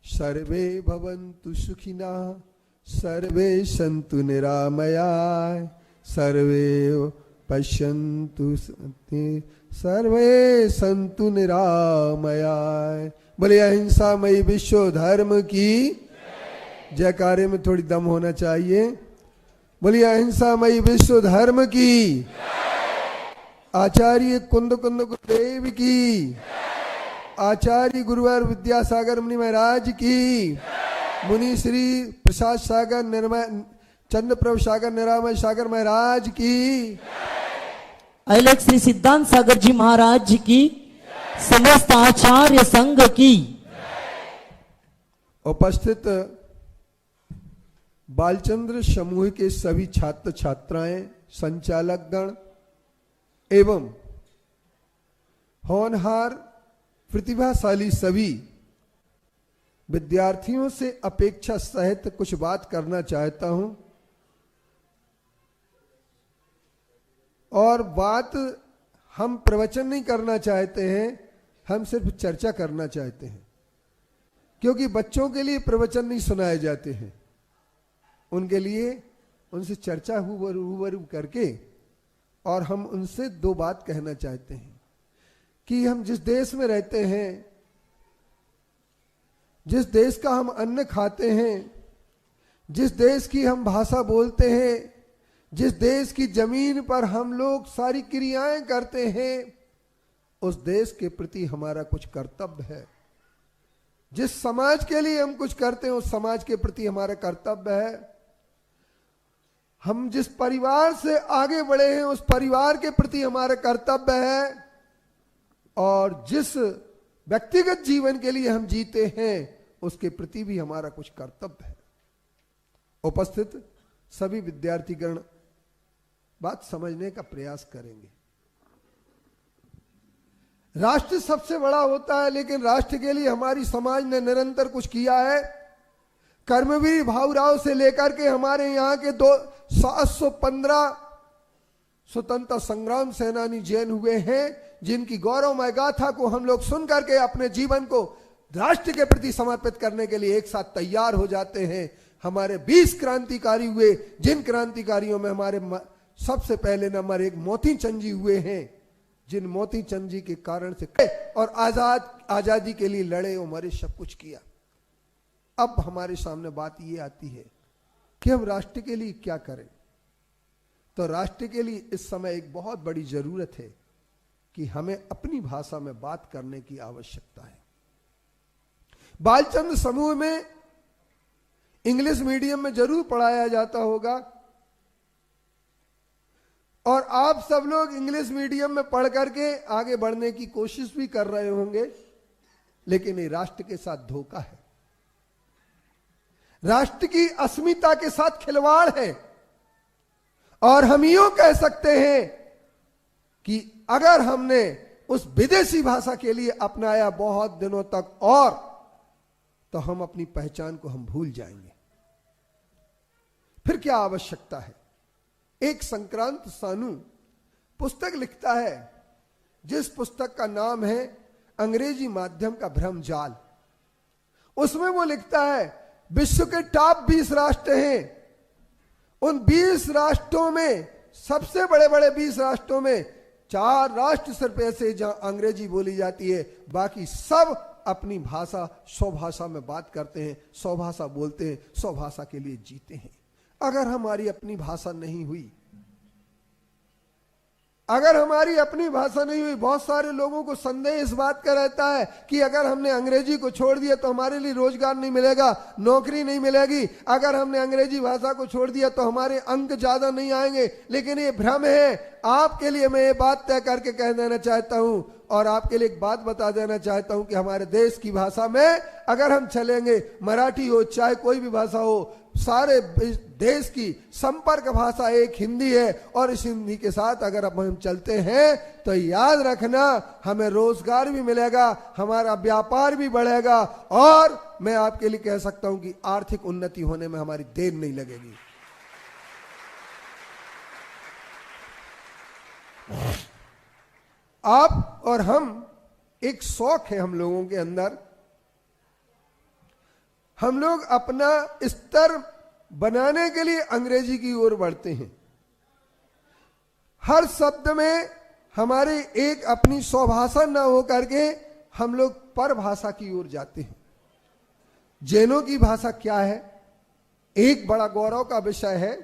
सर्वे भवन्तु सुखिनः सर्वे सन्तु निरामयाः सर्वे पश्यन्तु सर्वे सन्तु निरामयाः। बोले अहिंसामयी विश्व धर्म की जयकारे में थोड़ी दम होना चाहिए। बोलिए अहिंसामयी विश्व धर्म की, आचार्य कुंद कुंद गुरुदेव की, आचार्य गुरुवर विद्यासागर मुनि महाराज की, मुनि श्री प्रसाद सागर चंद्र प्रभु सागर निरामय सागर महाराज की, अलग श्री सिद्धांत सागर जी महाराज जी की, समस्त आचार्य संघ की। उपस्थित बालचंद्र समूह के सभी छात्र छात्राएं, संचालक गण एवं होनहार प्रतिभाशाली सभी विद्यार्थियों से अपेक्षा सहित कुछ बात करना चाहता हूं। और बात हम प्रवचन नहीं करना चाहते हैं, हम सिर्फ चर्चा करना चाहते हैं, क्योंकि बच्चों के लिए प्रवचन नहीं सुनाए जाते हैं। उनके लिए उनसे चर्चा रूबरू करके और हम उनसे दो बात कहना चाहते हैं कि हम जिस देश में रहते हैं, जिस देश का हम अन्न खाते हैं, जिस देश की हम भाषा बोलते हैं, जिस देश की जमीन पर हम लोग सारी क्रियाएं करते हैं, उस देश के प्रति हमारा कुछ कर्तव्य है। जिस समाज के लिए हम कुछ करते हैं उस समाज के प्रति हमारा कर्तव्य है। हम जिस परिवार से आगे बढ़े हैं उस परिवार के प्रति हमारा कर्तव्य है, और जिस व्यक्तिगत जीवन के लिए हम जीते हैं उसके प्रति भी हमारा कुछ कर्तव्य है। उपस्थित सभी विद्यार्थीगण बात समझने का प्रयास करेंगे। राष्ट्र सबसे बड़ा होता है, लेकिन राष्ट्र के लिए हमारी समाज ने निरंतर कुछ किया है। कर्मवीर भाऊराव से लेकर के हमारे यहाँ के 715 स्वतंत्रता संग्राम सेनानी जैन हुए हैं, जिनकी गौरवमय गाथा को हम लोग सुन करके अपने जीवन को राष्ट्र के प्रति समर्पित करने के लिए एक साथ तैयार हो जाते हैं। हमारे 20 क्रांतिकारी हुए, जिन क्रांतिकारियों में हमारे सबसे पहले नंबर 1 मोती चंद जी हुए हैं, जिन मोती चंद जी के कारण से और आजादी के लिए लड़े और मरे, सब कुछ किया। अब हमारे सामने बात ये आती है कि हम राष्ट्र के लिए क्या करें। तो राष्ट्र के लिए इस समय एक बहुत बड़ी जरूरत है कि हमें अपनी भाषा में बात करने की आवश्यकता है। बालचंद्र समूह में इंग्लिश मीडियम में जरूर पढ़ाया जाता होगा, और आप सब लोग इंग्लिश मीडियम में पढ़ करके आगे बढ़ने की कोशिश भी कर रहे होंगे, लेकिन ये राष्ट्र के साथ धोखा है, राष्ट्र की अस्मिता के साथ खिलवाड़ है। और हम यूं कह सकते हैं कि अगर हमने उस विदेशी भाषा के लिए अपनाया बहुत दिनों तक और, तो हम अपनी पहचान को हम भूल जाएंगे। फिर क्या आवश्यकता है? एक संक्रांत सानू पुस्तक लिखता है, जिस पुस्तक का नाम है अंग्रेजी माध्यम का भ्रमजाल। उसमें वो लिखता है विश्व के टॉप 20 राष्ट्र हैं, उन 20 राष्ट्रों में सबसे बड़े बड़े 20 राष्ट्रों में 4 राष्ट्र सिर्फ ऐसे जहां अंग्रेजी बोली जाती है, बाकी सब अपनी भाषा स्वभाषा में बात करते हैं, स्वभाषा बोलते हैं, स्वभाषा के लिए जीते हैं। अगर हमारी अपनी भाषा नहीं हुई, अगर हमारी अपनी भाषा नहीं हुई, बहुत सारे लोगों को संदेह इस बात का रहता है कि अगर हमने अंग्रेजी को छोड़ दिया तो हमारे लिए रोजगार नहीं मिलेगा, नौकरी नहीं मिलेगी, अगर हमने अंग्रेजी भाषा को छोड़ दिया तो हमारे अंक ज्यादा नहीं आएंगे। लेकिन ये भ्रम है। आपके लिए मैं ये बात तय करके कह देना चाहता हूं, और आपके लिए एक बात बता देना चाहता हूं कि हमारे देश की भाषा में अगर हम चलेंगे, मराठी हो चाहे कोई भी भाषा हो, सारे देश की संपर्क भाषा एक हिंदी है, और इस हिंदी के साथ अगर अब हम चलते हैं तो याद रखना हमें रोजगार भी मिलेगा, हमारा व्यापार भी बढ़ेगा, और मैं आपके लिए कह सकता हूं कि आर्थिक उन्नति होने में हमारी देर नहीं लगेगी। आप और हम एक शौक है हम लोगों के अंदर, हम लोग अपना स्तर बनाने के लिए अंग्रेजी की ओर बढ़ते हैं। हर शब्द में हमारी एक अपनी स्वभाषा न हो करके हम लोग परभाषा की ओर जाते हैं। जैनों की भाषा क्या है, एक बड़ा गौरव का विषय है।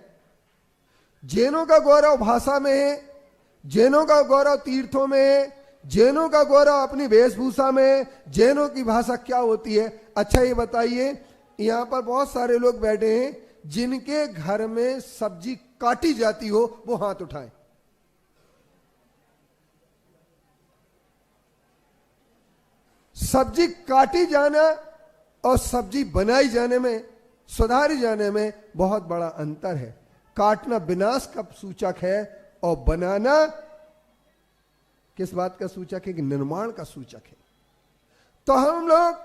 जैनों का गौरव भाषा में है, जैनों का गौरव तीर्थों में है, जैनों का गौरव अपनी वेशभूषा में है। जैनों की भाषा क्या होती है? अच्छा ये बताइए, यहां पर बहुत सारे लोग बैठे हैं जिनके घर में सब्जी काटी जाती हो, वो हाथ उठाएं। सब्जी काटी जाना और सब्जी बनाई जाने में, सुधारी जाने में बहुत बड़ा अंतर है। काटना विनाश का सूचक है और बनाना किस बात का सूचक है? कि निर्माण का सूचक है। तो हम लोग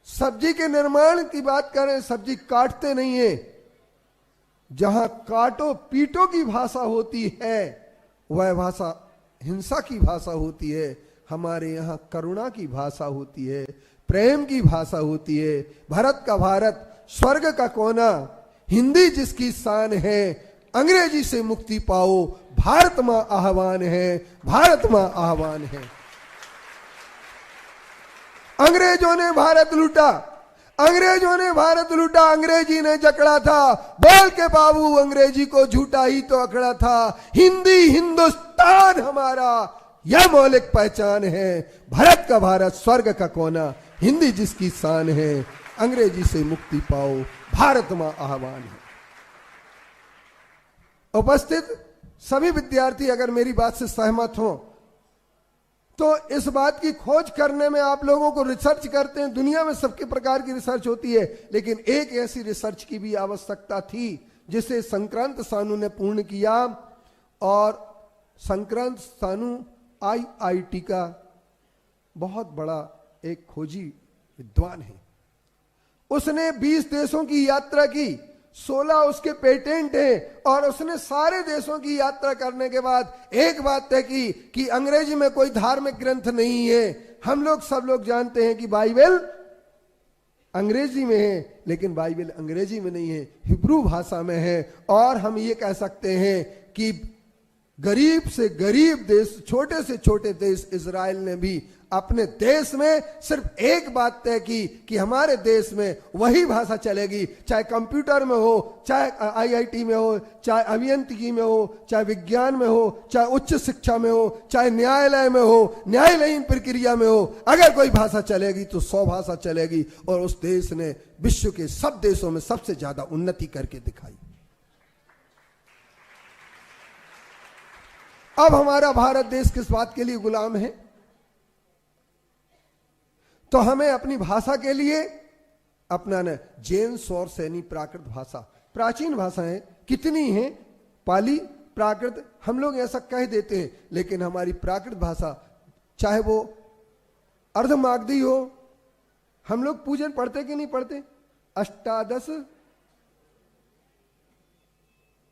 सब्जी के निर्माण की बात करें, सब्जी काटते नहीं है। जहां काटो पीटो की भाषा होती है, वह भाषा हिंसा की भाषा होती है। हमारे यहां करुणा की भाषा होती है, प्रेम की भाषा होती है। भारत का भारत, स्वर्ग का कोना, हिंदी जिसकी शान है, अंग्रेजी से मुक्ति पाओ, भारत मां आह्वान है, भारत मां आह्वान है। अंग्रेजों ने भारत लूटा, अंग्रेजों ने भारत लूटा, अंग्रेजी ने जकड़ा था। बोल के बाबू अंग्रेजी को झूठा ही तो अकड़ा था। हिंदी हिंदुस्तान हमारा, यह मौलिक पहचान है। भारत का भारत, स्वर्ग का कोना, हिंदी जिसकी शान है, अंग्रेजी से मुक्ति पाओ, भारत मां आह्वान है। उपस्थित सभी विद्यार्थी अगर मेरी बात से सहमत हो तो इस बात की खोज करने में आप लोगों को रिसर्च करते हैं। दुनिया में सबके प्रकार की रिसर्च होती है, लेकिन एक ऐसी रिसर्च की भी आवश्यकता थी जिसे संक्रांत सानू ने पूर्ण किया। और संक्रांत सानू IIT का बहुत बड़ा एक खोजी विद्वान है। उसने 20 देशों की यात्रा की, 16 उसके पेटेंट हैं, और उसने सारे देशों की यात्रा करने के बाद एक बात तय की कि अंग्रेजी में कोई धार्मिक ग्रंथ नहीं है। हम लोग सब लोग जानते हैं कि बाइबल अंग्रेजी में है, लेकिन बाइबल अंग्रेजी में नहीं है, हिब्रू भाषा में है। और हम ये कह सकते हैं कि गरीब से गरीब देश, छोटे से छोटे देश इजराइल ने भी अपने देश में सिर्फ एक बात तय की कि हमारे देश में वही भाषा चलेगी, चाहे कंप्यूटर में हो, चाहे IIT में हो, चाहे अभियांत्रिकी में हो, चाहे विज्ञान में हो, चाहे उच्च शिक्षा में हो, चाहे न्यायालय में हो, न्यायालयीन प्रक्रिया में हो। अगर कोई भाषा चलेगी तो 100 भाषा चलेगी। और उस देश ने विश्व के सब देशों में सबसे ज्यादा उन्नति करके दिखाई। अब हमारा भारत देश किस बात के लिए गुलाम है? तो हमें अपनी भाषा के लिए अपनाना। जैन, सौर, सैनी, प्राकृत भाषा, प्राचीन भाषाएं कितनी हैं? पाली, प्राकृत, हम लोग ऐसा कह देते हैं, लेकिन हमारी प्राकृत भाषा, चाहे वो अर्धमागधी हो, हम लोग पूजन पढ़ते कि नहीं पढ़ते? अष्टादश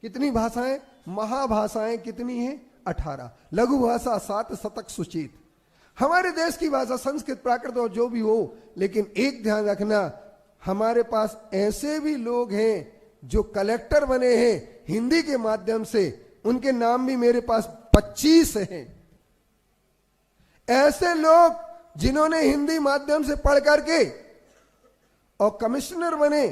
कितनी भाषाएं? महाभाषाएं कितनी हैं? 18। लघु भाषा 7 शतक सुचित। हमारे देश की भाषा संस्कृत, प्राकृत और जो भी हो, लेकिन एक ध्यान रखना, हमारे पास ऐसे भी लोग हैं जो कलेक्टर बने हैं हिंदी के माध्यम से। उनके नाम भी मेरे पास 25 हैं। ऐसे लोग जिन्होंने हिंदी माध्यम से पढ़ करके और कमिश्नर बने,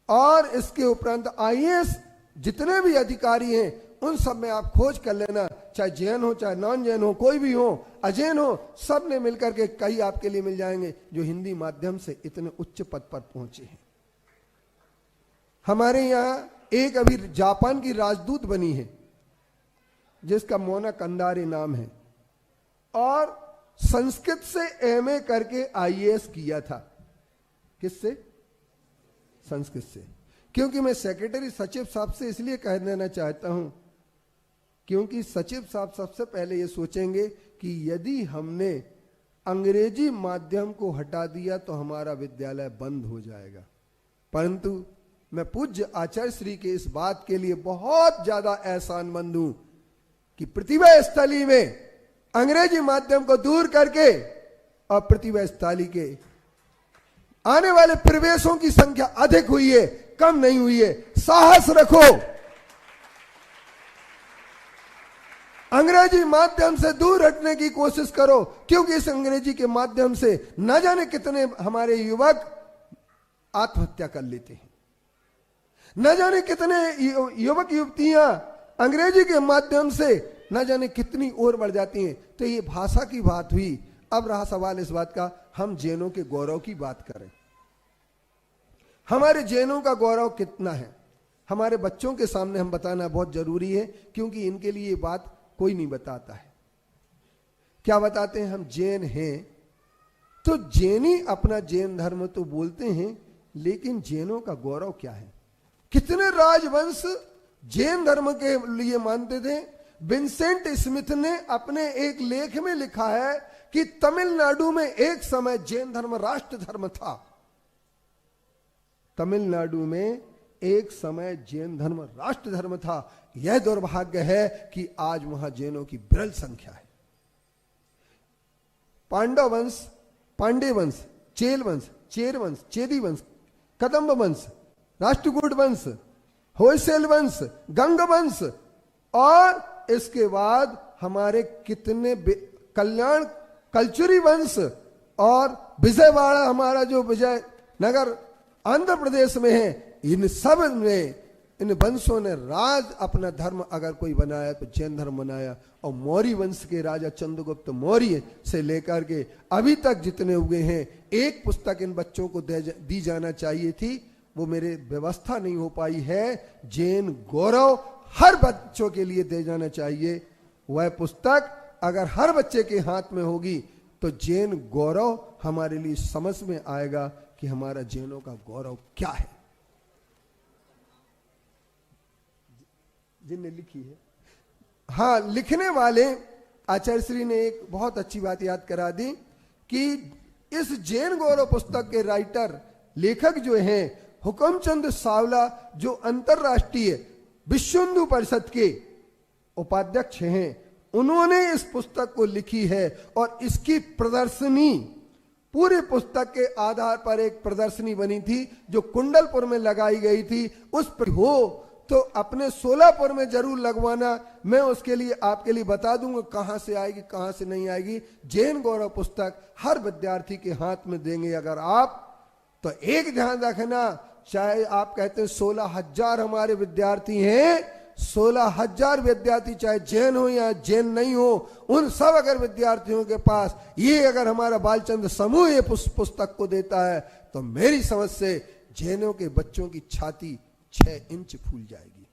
और इसके उपरांत IAS जितने भी अधिकारी हैं उन सब में आप खोज कर लेना, चाहे जैन हो, चाहे नॉन जैन हो, कोई भी हो, अजैन हो, सब ने मिलकर के कई आपके लिए मिल जाएंगे जो हिंदी माध्यम से इतने उच्च पद पर पहुंचे हैं। हमारे यहां एक अभी जापान की राजदूत बनी है जिसका मोना कंदारे नाम है, और संस्कृत से MA करके IAS किया था। किससे? संस्कृत से। क्योंकि मैं सेक्रेटरी सचिव साहब से इसलिए कह देना चाहता हूं, क्योंकि सचिव साहब सबसे पहले ये सोचेंगे कि यदि हमने अंग्रेजी माध्यम को हटा दिया तो हमारा विद्यालय बंद हो जाएगा। परंतु मैं पूज्य आचार्य श्री के इस बात के लिए बहुत ज्यादा एहसानमंद हूं कि प्रतिभा स्थली में अंग्रेजी माध्यम को दूर करके और प्रतिवेश ताली के आने वाले प्रवेशों की संख्या अधिक हुई है, कम नहीं हुई है। साहस रखो, अंग्रेजी माध्यम से दूर हटने की कोशिश करो, क्योंकि इस अंग्रेजी के माध्यम से न जाने कितने हमारे युवक आत्महत्या कर लेते हैं, न जाने कितने युवक युवतियां अंग्रेजी के माध्यम से न जाने कितनी ओर बढ़ जाती हैं। तो ये भाषा की बात हुई। अब रहा सवाल इस बात का, हम जैनों के गौरव की बात करें। हमारे जैनों का गौरव कितना है, हमारे बच्चों के सामने हम बताना बहुत जरूरी है, क्योंकि इनके लिए ये बात कोई नहीं बताता है। क्या बताते हैं? हम जैन हैं, तो जैनी अपना जैन धर्म तो बोलते हैं, लेकिन जैनों का गौरव क्या है? कितने राजवंश जैन धर्म के लिए मानते थे। विंसेंट स्मिथ ने अपने एक लेख में लिखा है कि तमिलनाडु में एक समय जैन धर्म राष्ट्र धर्म था। तमिलनाडु में एक समय जैन धर्म राष्ट्र धर्म था। यह दुर्भाग्य है कि आज वहां जैनों की विरल संख्या है। पांडव वंश, पांडे वंश, चेल वंश, चेर वंश, चेदी वंश, कदंब वंश, राष्ट्रकूट वंश, होयसेल वंश, गंग वंश, और इसके बाद हमारे कितने कल्याण कलचुरी वंश और विजयवाड़ा, हमारा जो विजयनगर आंध्र प्रदेश में है, इन सब में इन वंशों ने राज अपना धर्म अगर कोई बनाया तो जैन धर्म बनाया। और मौर्य वंश के राजा चंद्रगुप्त मौर्य से लेकर के अभी तक जितने हुए हैं, एक पुस्तक इन बच्चों को दी जाना चाहिए थी, वो मेरे व्यवस्था नहीं हो पाई है। जैन गौरव हर बच्चों के लिए दे जाना चाहिए। वह पुस्तक अगर हर बच्चे के हाथ में होगी तो जैन गौरव हमारे लिए समझ में आएगा कि हमारा जैनों का गौरव क्या है। जिनने लिखी है, हाँ, लिखने वाले आचार्य श्री ने एक बहुत अच्छी बात याद करा दी कि इस जैन गौरव पुस्तक के राइटर लेखक जो हैं हुकुमचंद सावला, जो अंतरराष्ट्रीय विश्व हिंदू परिषद के उपाध्यक्ष हैं, उन्होंने इस पुस्तक को लिखी है। और इसकी प्रदर्शनी, पूरी पुस्तक के आधार पर एक प्रदर्शनी बनी थी जो कुंडलपुर में लगाई गई थी। उस पर हो तो अपने सोलापुर में जरूर लगवाना। मैं उसके लिए आपके लिए बता दूंगा कहां से आएगी, कहां से नहीं आएगी। जैन गौरव पुस्तक हर विद्यार्थी के हाथ में देंगे अगर आप, तो एक ध्यान रखना, चाहे आप कहते हैं 16,000 हमारे विद्यार्थी हैं, 16,000 विद्यार्थी चाहे जैन हो या जैन नहीं हो, उन सब अगर विद्यार्थियों के पास ये अगर हमारा बालचंद्र समूह ये पुस्तक को देता है, तो मेरी समझ से जैनों के बच्चों की छाती 6 इंच फूल जाएगी।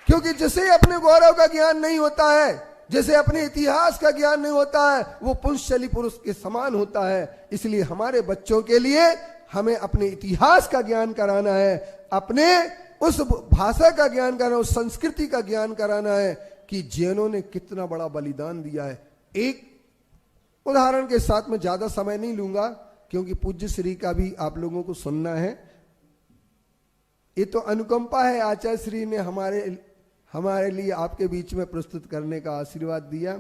क्योंकि जिसे अपने गौरव का ज्ञान नहीं होता है, जैसे अपने इतिहास का ज्ञान नहीं होता है, वो पुंसशाली पुरुष के समान होता है। इसलिए हमारे बच्चों के लिए हमें अपने इतिहास का ज्ञान कराना है, अपने उस भाषा का ज्ञान कराना, उस संस्कृति का ज्ञान कराना है कि जैनों ने कितना बड़ा बलिदान दिया है। एक उदाहरण के साथ में ज्यादा समय नहीं लूंगा, क्योंकि पूज्य श्री का भी आप लोगों को सुनना है। ये तो अनुकंपा है, आचार्य श्री ने हमारे लिए आपके बीच में प्रस्तुत करने का आशीर्वाद दिया।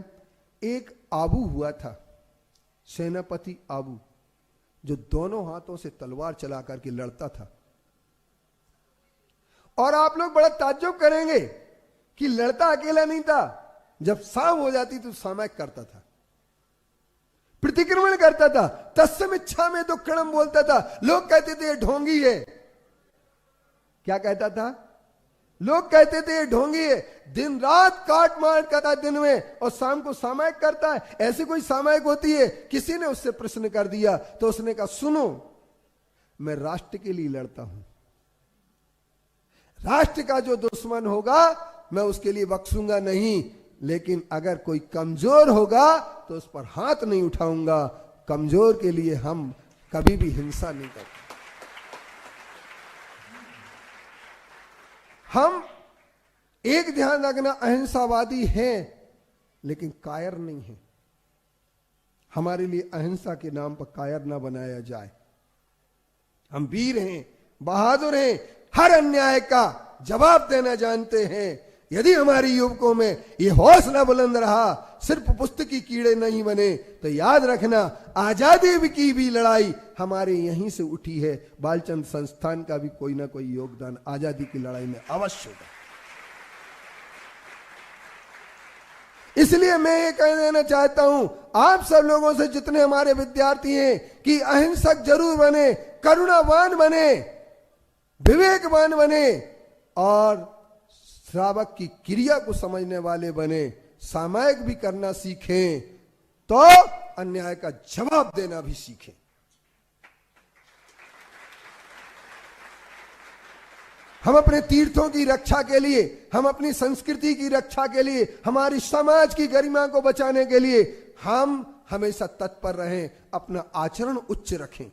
एक आबू हुआ था, सेनापति आबू, जो दोनों हाथों से तलवार चला करके लड़ता था। और आप लोग बड़ा ताज्जुब करेंगे कि लड़ता अकेला नहीं था, जब शाम हो जाती तो सामयिक करता था, प्रतिक्रमण करता था। तत्सम इच्छा में तो कड़म बोलता था। लोग कहते थे ये ढोंगी है। क्या कहता था? लोग कहते थे ये ढोंगी है, दिन रात काट मार करता है दिन में, और शाम को सामयिक करता है। ऐसी कोई सामयिक होती है? किसी ने उससे प्रश्न कर दिया तो उसने कहा, सुनो, मैं राष्ट्र के लिए लड़ता हूं, राष्ट्र का जो दुश्मन होगा मैं उसके लिए बख्शूंगा नहीं, लेकिन अगर कोई कमजोर होगा तो उस पर हाथ नहीं उठाऊंगा। कमजोर के लिए हम कभी भी हिंसा नहीं करते। हम एक ध्यान रखना, अहिंसावादी हैं लेकिन कायर नहीं है। हमारे लिए अहिंसा के नाम पर कायर ना बनाया जाए। हम वीर हैं, बहादुर हैं, हर अन्याय का जवाब देना जानते हैं। यदि हमारे युवकों में ये हौसला बुलंद रहा, सिर्फ पुस्तकी कीड़े नहीं बने, तो याद रखना आजादी की भी लड़ाई हमारे यहीं से उठी है। बालचंद संस्थान का भी कोई ना कोई योगदान आजादी की लड़ाई में अवश्य होगा। इसलिए मैं ये कह देना चाहता हूं आप सब लोगों से, जितने हमारे विद्यार्थी हैं, कि अहिंसक जरूर बने, करुणावान बने, विवेकवान बने और श्रावक की क्रिया को समझने वाले बने। सामायिक भी करना सीखें तो अन्याय का जवाब देना भी सीखें। हम अपने तीर्थों की रक्षा के लिए, हम अपनी संस्कृति की रक्षा के लिए, हमारी समाज की गरिमा को बचाने के लिए हम हमेशा तत्पर रहें, अपना आचरण उच्च रखें।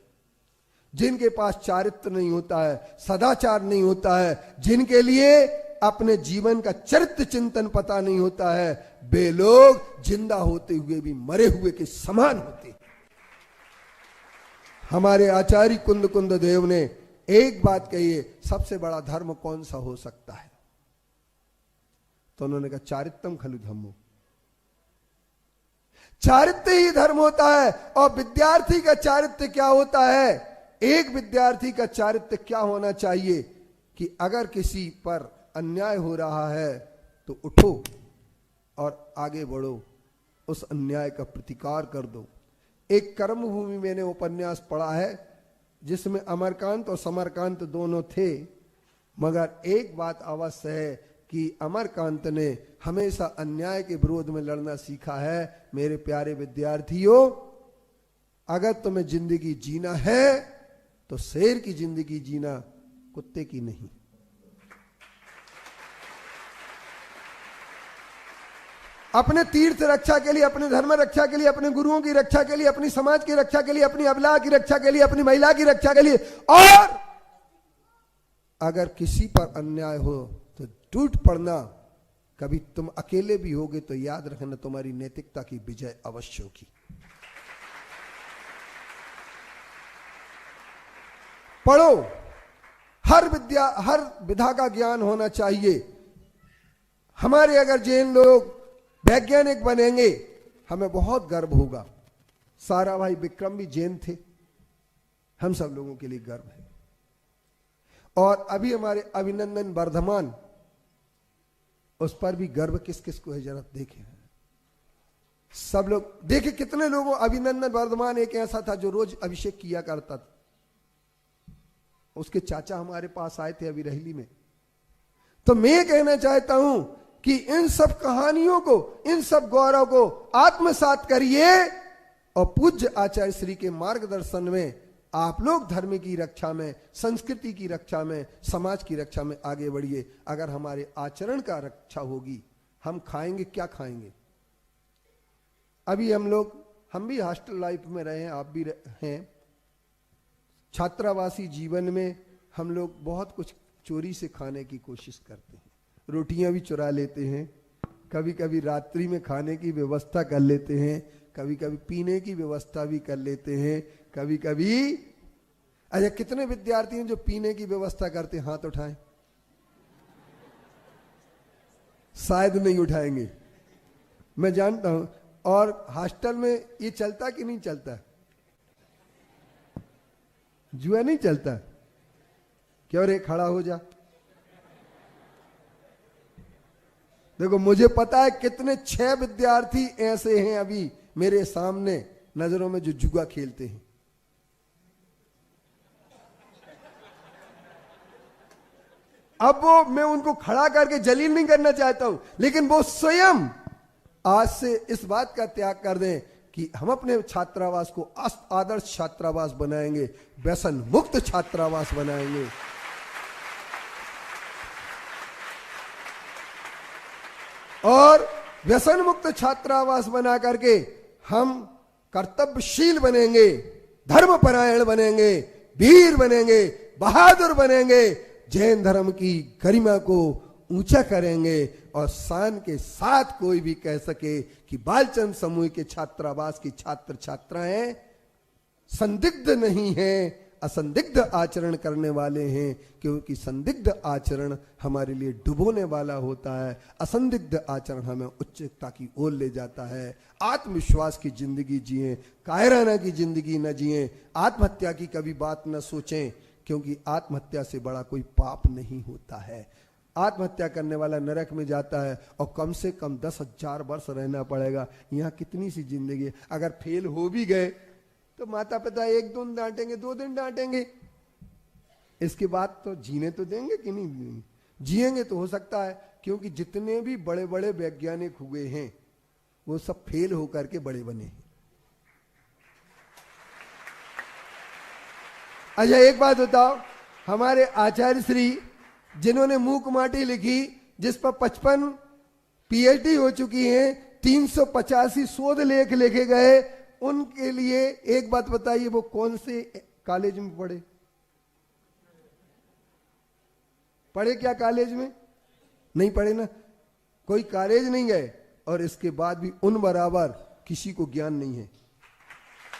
जिनके पास चारित्र नहीं होता है, सदाचार नहीं होता है, जिनके लिए अपने जीवन का चरित्र चिंतन पता नहीं होता है, वे लोग जिंदा होते हुए भी मरे हुए के समान होते। हमारे आचार्य कुंद देव ने एक बात कही है, सबसे बड़ा धर्म कौन सा हो सकता है? तो उन्होंने कहा चारित्रम खलु धम्मो, चारित्र ही धर्म होता है। और विद्यार्थी का चारित्र क्या होता है? एक विद्यार्थी का चारित्र क्या होना चाहिए कि अगर किसी पर अन्याय हो रहा है तो उठो और आगे बढ़ो, उस अन्याय का प्रतिकार कर दो। एक कर्मभूमि मैंने उपन्यास पढ़ा है जिसमें अमरकांत और समरकांत दोनों थे, मगर एक बात अवश्य है कि अमरकांत ने हमेशा अन्याय के विरोध में लड़ना सीखा है। मेरे प्यारे विद्यार्थियों, अगर तुम्हें जिंदगी जीना है तो शेर की जिंदगी जीना, कुत्ते की नहीं। अपने तीर्थ रक्षा के लिए, अपने धर्म रक्षा के लिए, अपने गुरुओं की रक्षा के लिए, अपनी समाज की रक्षा के लिए, अपनी अबला की रक्षा के लिए, अपनी महिला की रक्षा के लिए, और अगर किसी पर अन्याय हो तो टूट पड़ना। कभी तुम अकेले भी होगे तो याद रखना तुम्हारी नैतिकता की विजय अवश्य होगी। पढ़ो, हर विधा का ज्ञान होना चाहिए। हमारे अगर जैन लोग वैज्ञानिक बनेंगे हमें बहुत गर्व होगा। सारा भाई विक्रम भी जैन थे, हम सब लोगों के लिए गर्व है। और अभी हमारे अभिनंदन वर्धमान, उस पर भी गर्व किस किस को है जरा देखें। सब लोग देखे कितने लोगों। अभिनंदन वर्धमान एक ऐसा था जो रोज अभिषेक किया करता था। उसके चाचा हमारे पास आए थे अभी रहली में। तो मैं कहना चाहता हूं कि इन सब कहानियों को, इन सब गौरव को आत्मसात करिए और पूज्य आचार्य श्री के मार्गदर्शन में आप लोग धर्म की रक्षा में, संस्कृति की रक्षा में, समाज की रक्षा में आगे बढ़िए। अगर हमारे आचरण का रक्षा होगी, हम खाएंगे क्या खाएंगे? अभी हम भी हॉस्टल लाइफ में रहे हैं, आप भी हैं। छात्रावासी जीवन में हम लोग बहुत कुछ चोरी से खाने की कोशिश करते हैं। रोटियां भी चुरा लेते हैं, कभी कभी रात्रि में खाने की व्यवस्था कर लेते हैं, कभी कभी पीने की व्यवस्था भी कर लेते हैं, कभी कभी। अच्छा, कितने विद्यार्थी हैं जो पीने की व्यवस्था करते हैं? हाथ उठाएं। शायद नहीं उठाएंगे, मैं जानता हूं। और हॉस्टल में ये चलता कि नहीं चलता? जुआ नहीं चलता? क्यों रे, खड़ा हो जा। देखो, मुझे पता है कितने 6 विद्यार्थी ऐसे हैं अभी मेरे सामने नजरों में जो जुआ खेलते हैं। अब वो, मैं उनको खड़ा करके जलील नहीं करना चाहता हूं, लेकिन वो स्वयं आज से इस बात का त्याग कर दें कि हम अपने छात्रावास को आदर्श छात्रावास बनाएंगे, व्यसन मुक्त छात्रावास बनाएंगे। और व्यसन मुक्त छात्रावास बना करके हम कर्तव्यशील बनेंगे, धर्मपरायण बनेंगे, वीर बनेंगे, बहादुर बनेंगे, जैन धर्म की गरिमा को ऊंचा करेंगे। और शान के साथ कोई भी कह सके कि बालचंद समूह के छात्रावास की छात्र छात्राएं संदिग्ध नहीं हैं, असंदिग्ध आचरण करने वाले हैं, क्योंकि संदिग्ध आचरण हमारे लिए डुबोने वाला होता है, असंदिग्ध आचरण हमें उच्चता की ओर ले जाता है। आत्मविश्वास की जिंदगी जिएं, कायराना की जिंदगी न जिएं, आत्महत्या की कभी बात न सोचें, क्योंकि आत्महत्या से बड़ा कोई पाप नहीं होता है। आत्महत्या करने वाला नरक में जाता है और कम से कम 10,000 वर्ष रहना पड़ेगा। यहाँ कितनी सी जिंदगी है, अगर फेल हो भी गए तो माता पिता 1 दिन डांटेंगे, 2 दिन डांटेंगे, इसके बाद तो जीने तो देंगे कि नहीं देंगे? जिएंगे तो हो सकता है, क्योंकि जितने भी बड़े बड़े वैज्ञानिक हुए हैं वो सब फेल होकर के बड़े बने हैं। अच्छा एक बात बताओ, हमारे आचार्य श्री जिन्होंने मूक माटी लिखी, जिस पर 55 पीएचडी हो चुकी हैं, 385 शोध लेख लिखे गए, उनके लिए एक बात बताइए, वो कौन से कॉलेज में पढ़े? पढ़े क्या कॉलेज में? नहीं पढ़े ना, कोई कॉलेज नहीं गए, और इसके बाद भी उन बराबर किसी को ज्ञान नहीं है।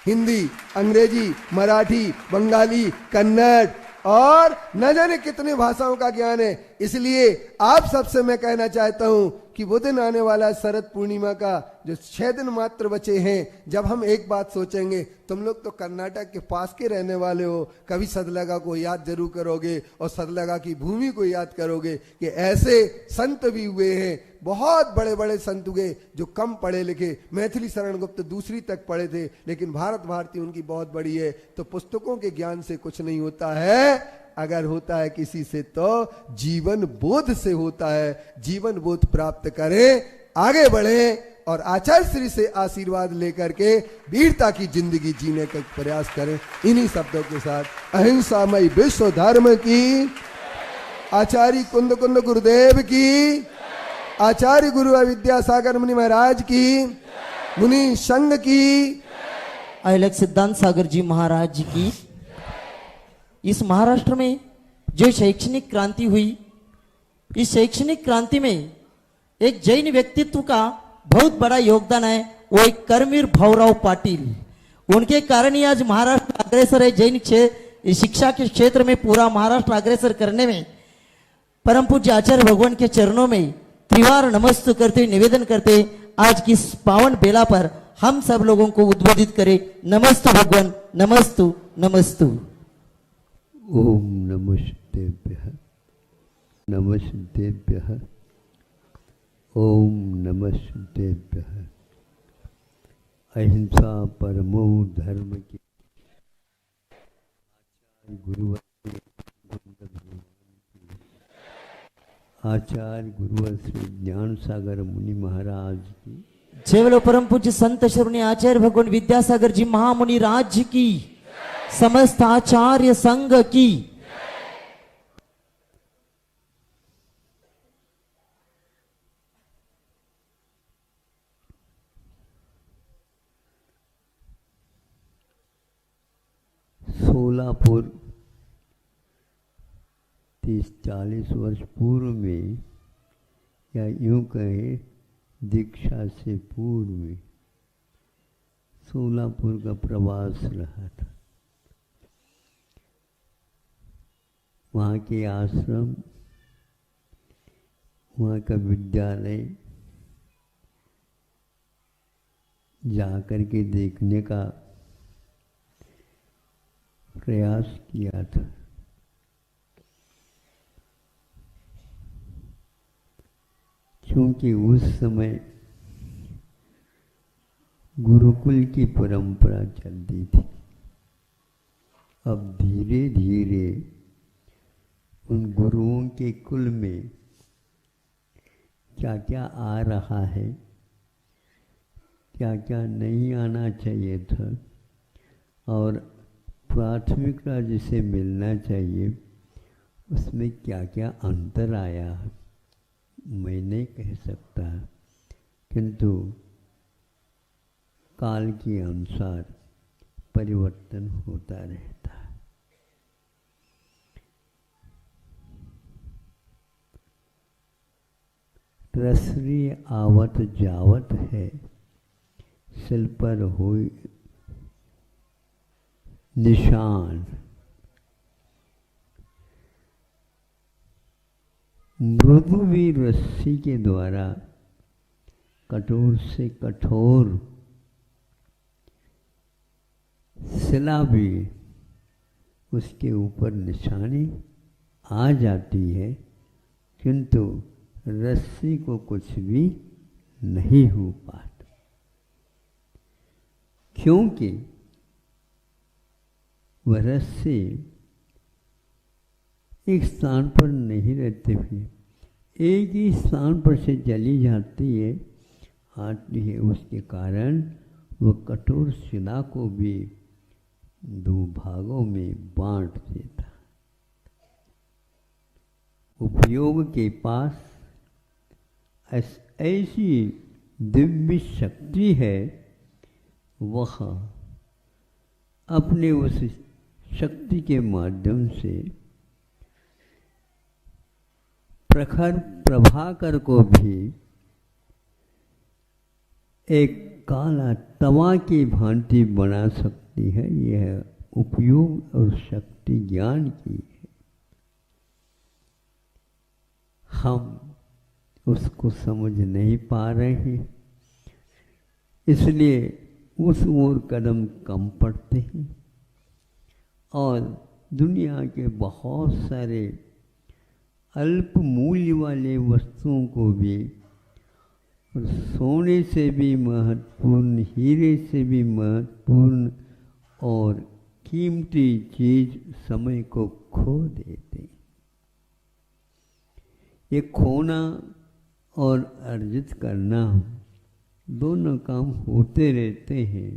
हिंदी, अंग्रेजी, मराठी, बंगाली, कन्नड़ और न जाने कितने भाषाओं का ज्ञान है। इसलिए आप सबसे मैं कहना चाहता हूं कि वो दिन आने वाला शरद पूर्णिमा का जो 6 दिन मात्र बचे हैं, जब हम एक बात सोचेंगे, तुम लोग तो कर्नाटक के पास के रहने वाले हो, कभी सदलगा को याद जरूर करोगे और सदलगा की भूमि को याद करोगे कि ऐसे संत भी हुए हैं, बहुत बड़े बड़े संत हुए जो कम पढ़े लिखे। मैथिली शरण गुप्त दूसरी तक पढ़े थे, लेकिन भारत भारती उनकी बहुत बड़ी है। तो पुस्तकों के ज्ञान से कुछ नहीं होता है, अगर होता है किसी से तो जीवन बोध से होता है। जीवन बोध प्राप्त करें, आगे बढ़ें और आचार्य श्री से आशीर्वाद लेकर के वीरता की जिंदगी जीने का प्रयास करें। इन्हीं शब्दों के साथ अहिंसामय विश्व धर्म की, आचार्य कुंद कुंद गुरुदेव की, आचार्य गुरु विद्यासागर मुनि महाराज की, मुनि संघ की, अलग सिद्धांत सागर जी महाराज की। इस महाराष्ट्र में जो शैक्षणिक क्रांति हुई, इस शैक्षणिक क्रांति में एक जैन व्यक्तित्व का बहुत बड़ा योगदान है, वो एक कर्मवीर भाऊराव पाटिल। उनके कारण ही आज महाराष्ट्र अग्रसर है। जैन शिक्षा के क्षेत्र में पूरा महाराष्ट्र अग्रसर करने में परम पूज्य आचार्य भगवान के चरणों में त्रिवार नमस्तु करते निवेदन करते आज की इस पावन बेला पर हम सब लोगों को उद्बोधित करें। नमस्तु भगवान, नमस्तु नमस्तु। ओम नमस्तेभ्यः नमस्तेभ्यः ओम नमस्तेभ्यः। अहिंसा परमो धर्म की आचार्य गुरुवर श्री ज्ञान सागर मुनि महाराज की जय बोलो। परम पूज्य संत श्री आचार्य भगवान विद्यासागर जी महामुनि राज की, समस्त आचार्य संघ की। सोलापुर 30-40 वर्ष पूर्व में, या यूं कहें दीक्षा से पूर्व में, सोलापुर का प्रवास रहा था। वहाँ के आश्रम, वहाँ का विद्यालय जाकर के देखने का प्रयास किया था। क्योंकि उस समय गुरुकुल की परंपरा चलती थी। अब धीरे धीरे उन गुरुओं के कुल में क्या क्या आ रहा है, क्या क्या नहीं आना चाहिए था, और प्राथमिकता जिसे मिलना चाहिए उसमें क्या क्या अंतर आया, मैं नहीं कह सकता, किंतु काल के अनुसार परिवर्तन होता रहता है। रसरी आवत जावत है, सिल पर होई निशान, मृदु भी रस्सी के द्वारा कठोर से कठोर शिला भी उसके ऊपर निशानी आ जाती है, किंतु रस्सी को कुछ भी नहीं हो पाता, क्योंकि वह रस्सी एक स्थान पर नहीं रहते हुए एक ही स्थान पर से चली जाती है, आती है। उसके कारण वह कठोर शिला को भी दो भागों में बांट देता। उपयोग के पास ऐसी दिव्य शक्ति है, वह अपने उस शक्ति के माध्यम से प्रखर प्रभाकर को भी एक काला तवा की भांति बना सकती है। यह उपयोग और शक्ति ज्ञान की है। हम उसको समझ नहीं पा रहे हैं, इसलिए उस ओर कदम कम पड़ते हैं और दुनिया के बहुत सारे अल्प मूल्य वाले वस्तुओं को भी, और सोने से भी महत्वपूर्ण, हीरे से भी महत्वपूर्ण और कीमती चीज समय को खो देते। ये खोना और अर्जित करना दोनों काम होते रहते हैं।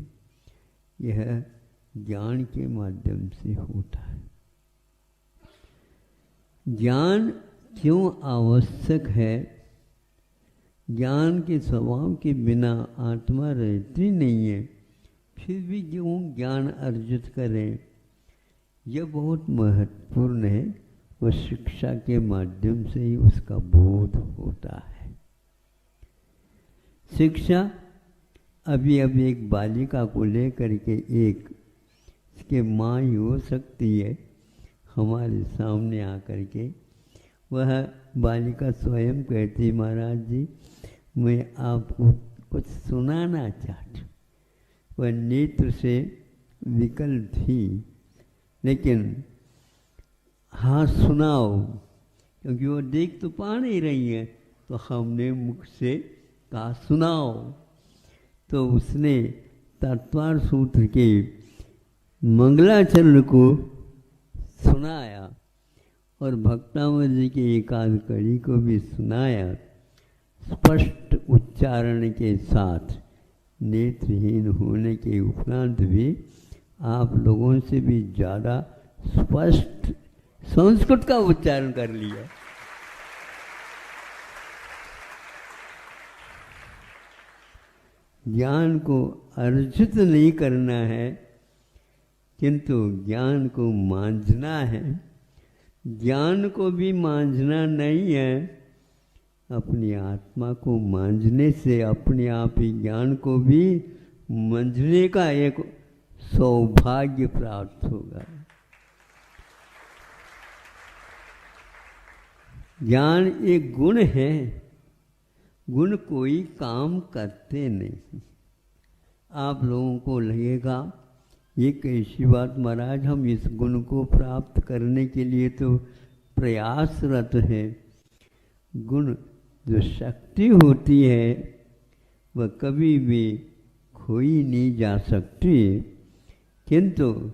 यह ज्ञान के माध्यम से होता है। ज्ञान क्यों आवश्यक है? ज्ञान के स्वभाव के बिना आत्मा रहती नहीं है, फिर भी क्यों ज्ञान अर्जित करें? यह बहुत महत्वपूर्ण है। वह शिक्षा के माध्यम से ही उसका बोध होता है। शिक्षा अभी एक बालिका को लेकर के एक इसके माँ ही हो सकती है, हमारे सामने आकर के वह बालिका स्वयं कहती, महाराज जी मैं आपको कुछ सुनाना चाहती। वह नेत्र से विकल थी, लेकिन हाँ सुनाओ, क्योंकि वो देख तो पा नहीं रही है। तो हमने मुख से कहा सुनाओ, तो उसने तत्वार सूत्र के मंगलाचरण को सुनाया और भक्तावत जी के एकाध कड़ी को भी सुनाया, स्पष्ट उच्चारण के साथ। नेत्रहीन होने के उपरांत भी आप लोगों से भी ज़्यादा स्पष्ट संस्कृत का उच्चारण कर लिया। ज्ञान को अर्जित नहीं करना है, किंतु ज्ञान को मांझना है। ज्ञान को भी मांझना नहीं है, अपनी आत्मा को मांझने से अपने आप ही ज्ञान को भी मंझने का एक सौभाग्य प्राप्त होगा। ज्ञान एक गुण है, गुण कोई काम करते नहीं। आप लोगों को लगेगा ये कैसी बात महाराज, हम इस गुण को प्राप्त करने के लिए तो प्रयासरत हैं। गुण जो शक्ति होती है वह कभी भी खोई नहीं जा सकती, किंतु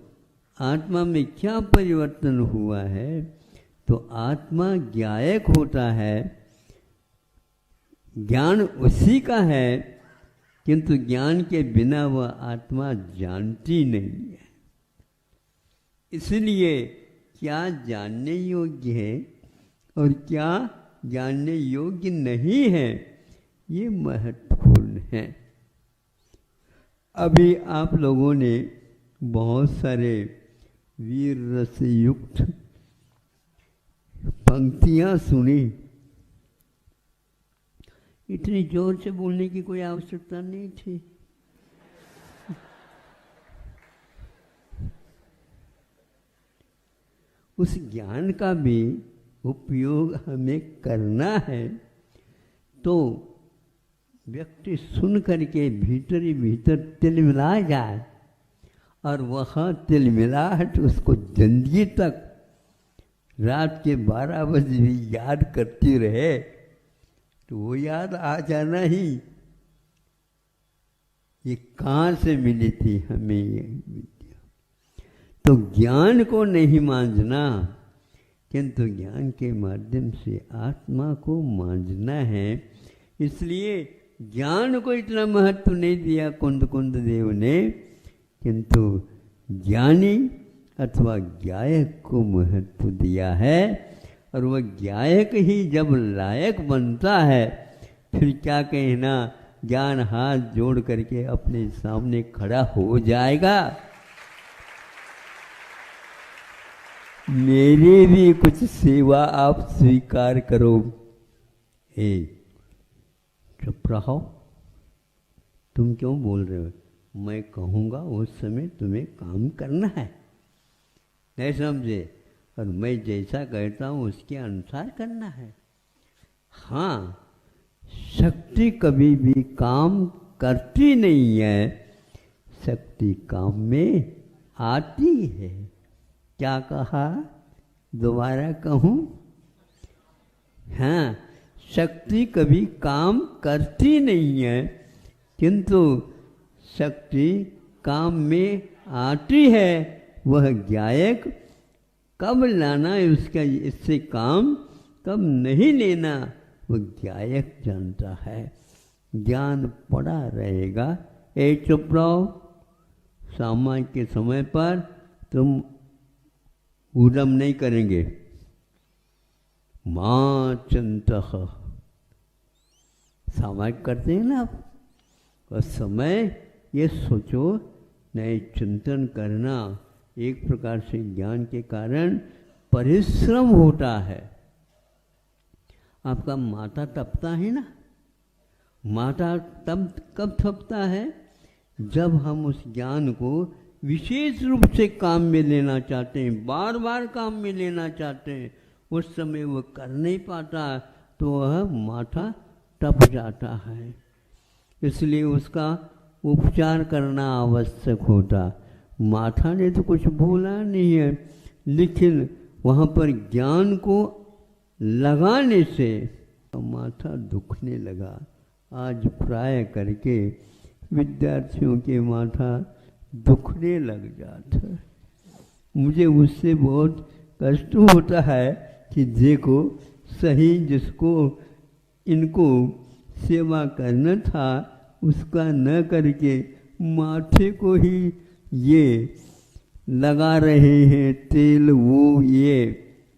आत्मा में क्या परिवर्तन हुआ है? तो आत्मा ज्ञायक होता है। ज्ञान उसी का है, किंतु ज्ञान के बिना वह आत्मा जानती नहीं है। इसलिए क्या जानने योग्य है और क्या जानने योग्य नहीं है, ये महत्वपूर्ण है। अभी आप लोगों ने बहुत सारे वीर रस युक्त पंक्तियां सुनी। इतनी जोर से बोलने की कोई आवश्यकता नहीं थी। उस ज्ञान का भी उपयोग हमें करना है तो व्यक्ति सुन करके भीतर ही भीतर तिलमिला जाए और वह तिलमिलाहट उसको जिंदगी तक रात के 12 बजे भी याद करती रहे तो वो याद आ जाना ही। ये कहाँ से मिली थी हमें ये विद्या? तो ज्ञान को नहीं मांझना, किंतु ज्ञान के माध्यम से आत्मा को मांझना है। इसलिए ज्ञान को इतना महत्व नहीं दिया कुंद देव ने, किंतु ज्ञानी अथवा गायक को महत्व दिया है। और वह गायक ही जब लायक बनता है फिर क्या कहना, ज्ञान हाथ जोड़ करके अपने सामने खड़ा हो जाएगा। मेरी भी कुछ सेवा आप स्वीकार करो। चुप रहो, तुम क्यों बोल रहे हो? मैं कहूँगा उस समय तुम्हें काम करना है, नहीं समझे? और मैं जैसा कहता हूँ उसके अनुसार करना है। हाँ, शक्ति कभी भी काम करती नहीं है, शक्ति काम में आती है। क्या कहा? दोबारा कहूँ? हाँ, शक्ति कभी काम करती नहीं है, किंतु शक्ति काम में आती है। वह गायक कब लाना है उसका, इससे काम कब नहीं लेना, वह गायक जानता है। ज्ञान पड़ा रहेगा। चुप रहो, सामान्य के समय पर तुम उद्यम नहीं करेंगे। मां चिंतः सामाजिक करते हैं ना आप, उस समय ये सोचो नहीं, चिंतन करना एक प्रकार से ज्ञान के कारण परिश्रम होता है। आपका माथा तपता है ना, माथा तब कब तपता है? जब हम उस ज्ञान को विशेष रूप से काम में लेना चाहते हैं, बार बार काम में लेना चाहते हैं, उस समय वो कर नहीं पाता तो वह माथा तप जाता है। इसलिए उसका उपचार करना आवश्यक होता। माथा ने तो कुछ बोला नहीं है, लेकिन वहाँ पर ज्ञान को लगाने से माथा दुखने लगा। आज प्राय करके विद्यार्थियों के माथा दुखने लग जाता है। मुझे उससे बहुत कष्ट होता है कि देखो सही जिसको इनको सेवा करना था उसका न करके माथे को ही ये लगा रहे हैं तेल, वो ये।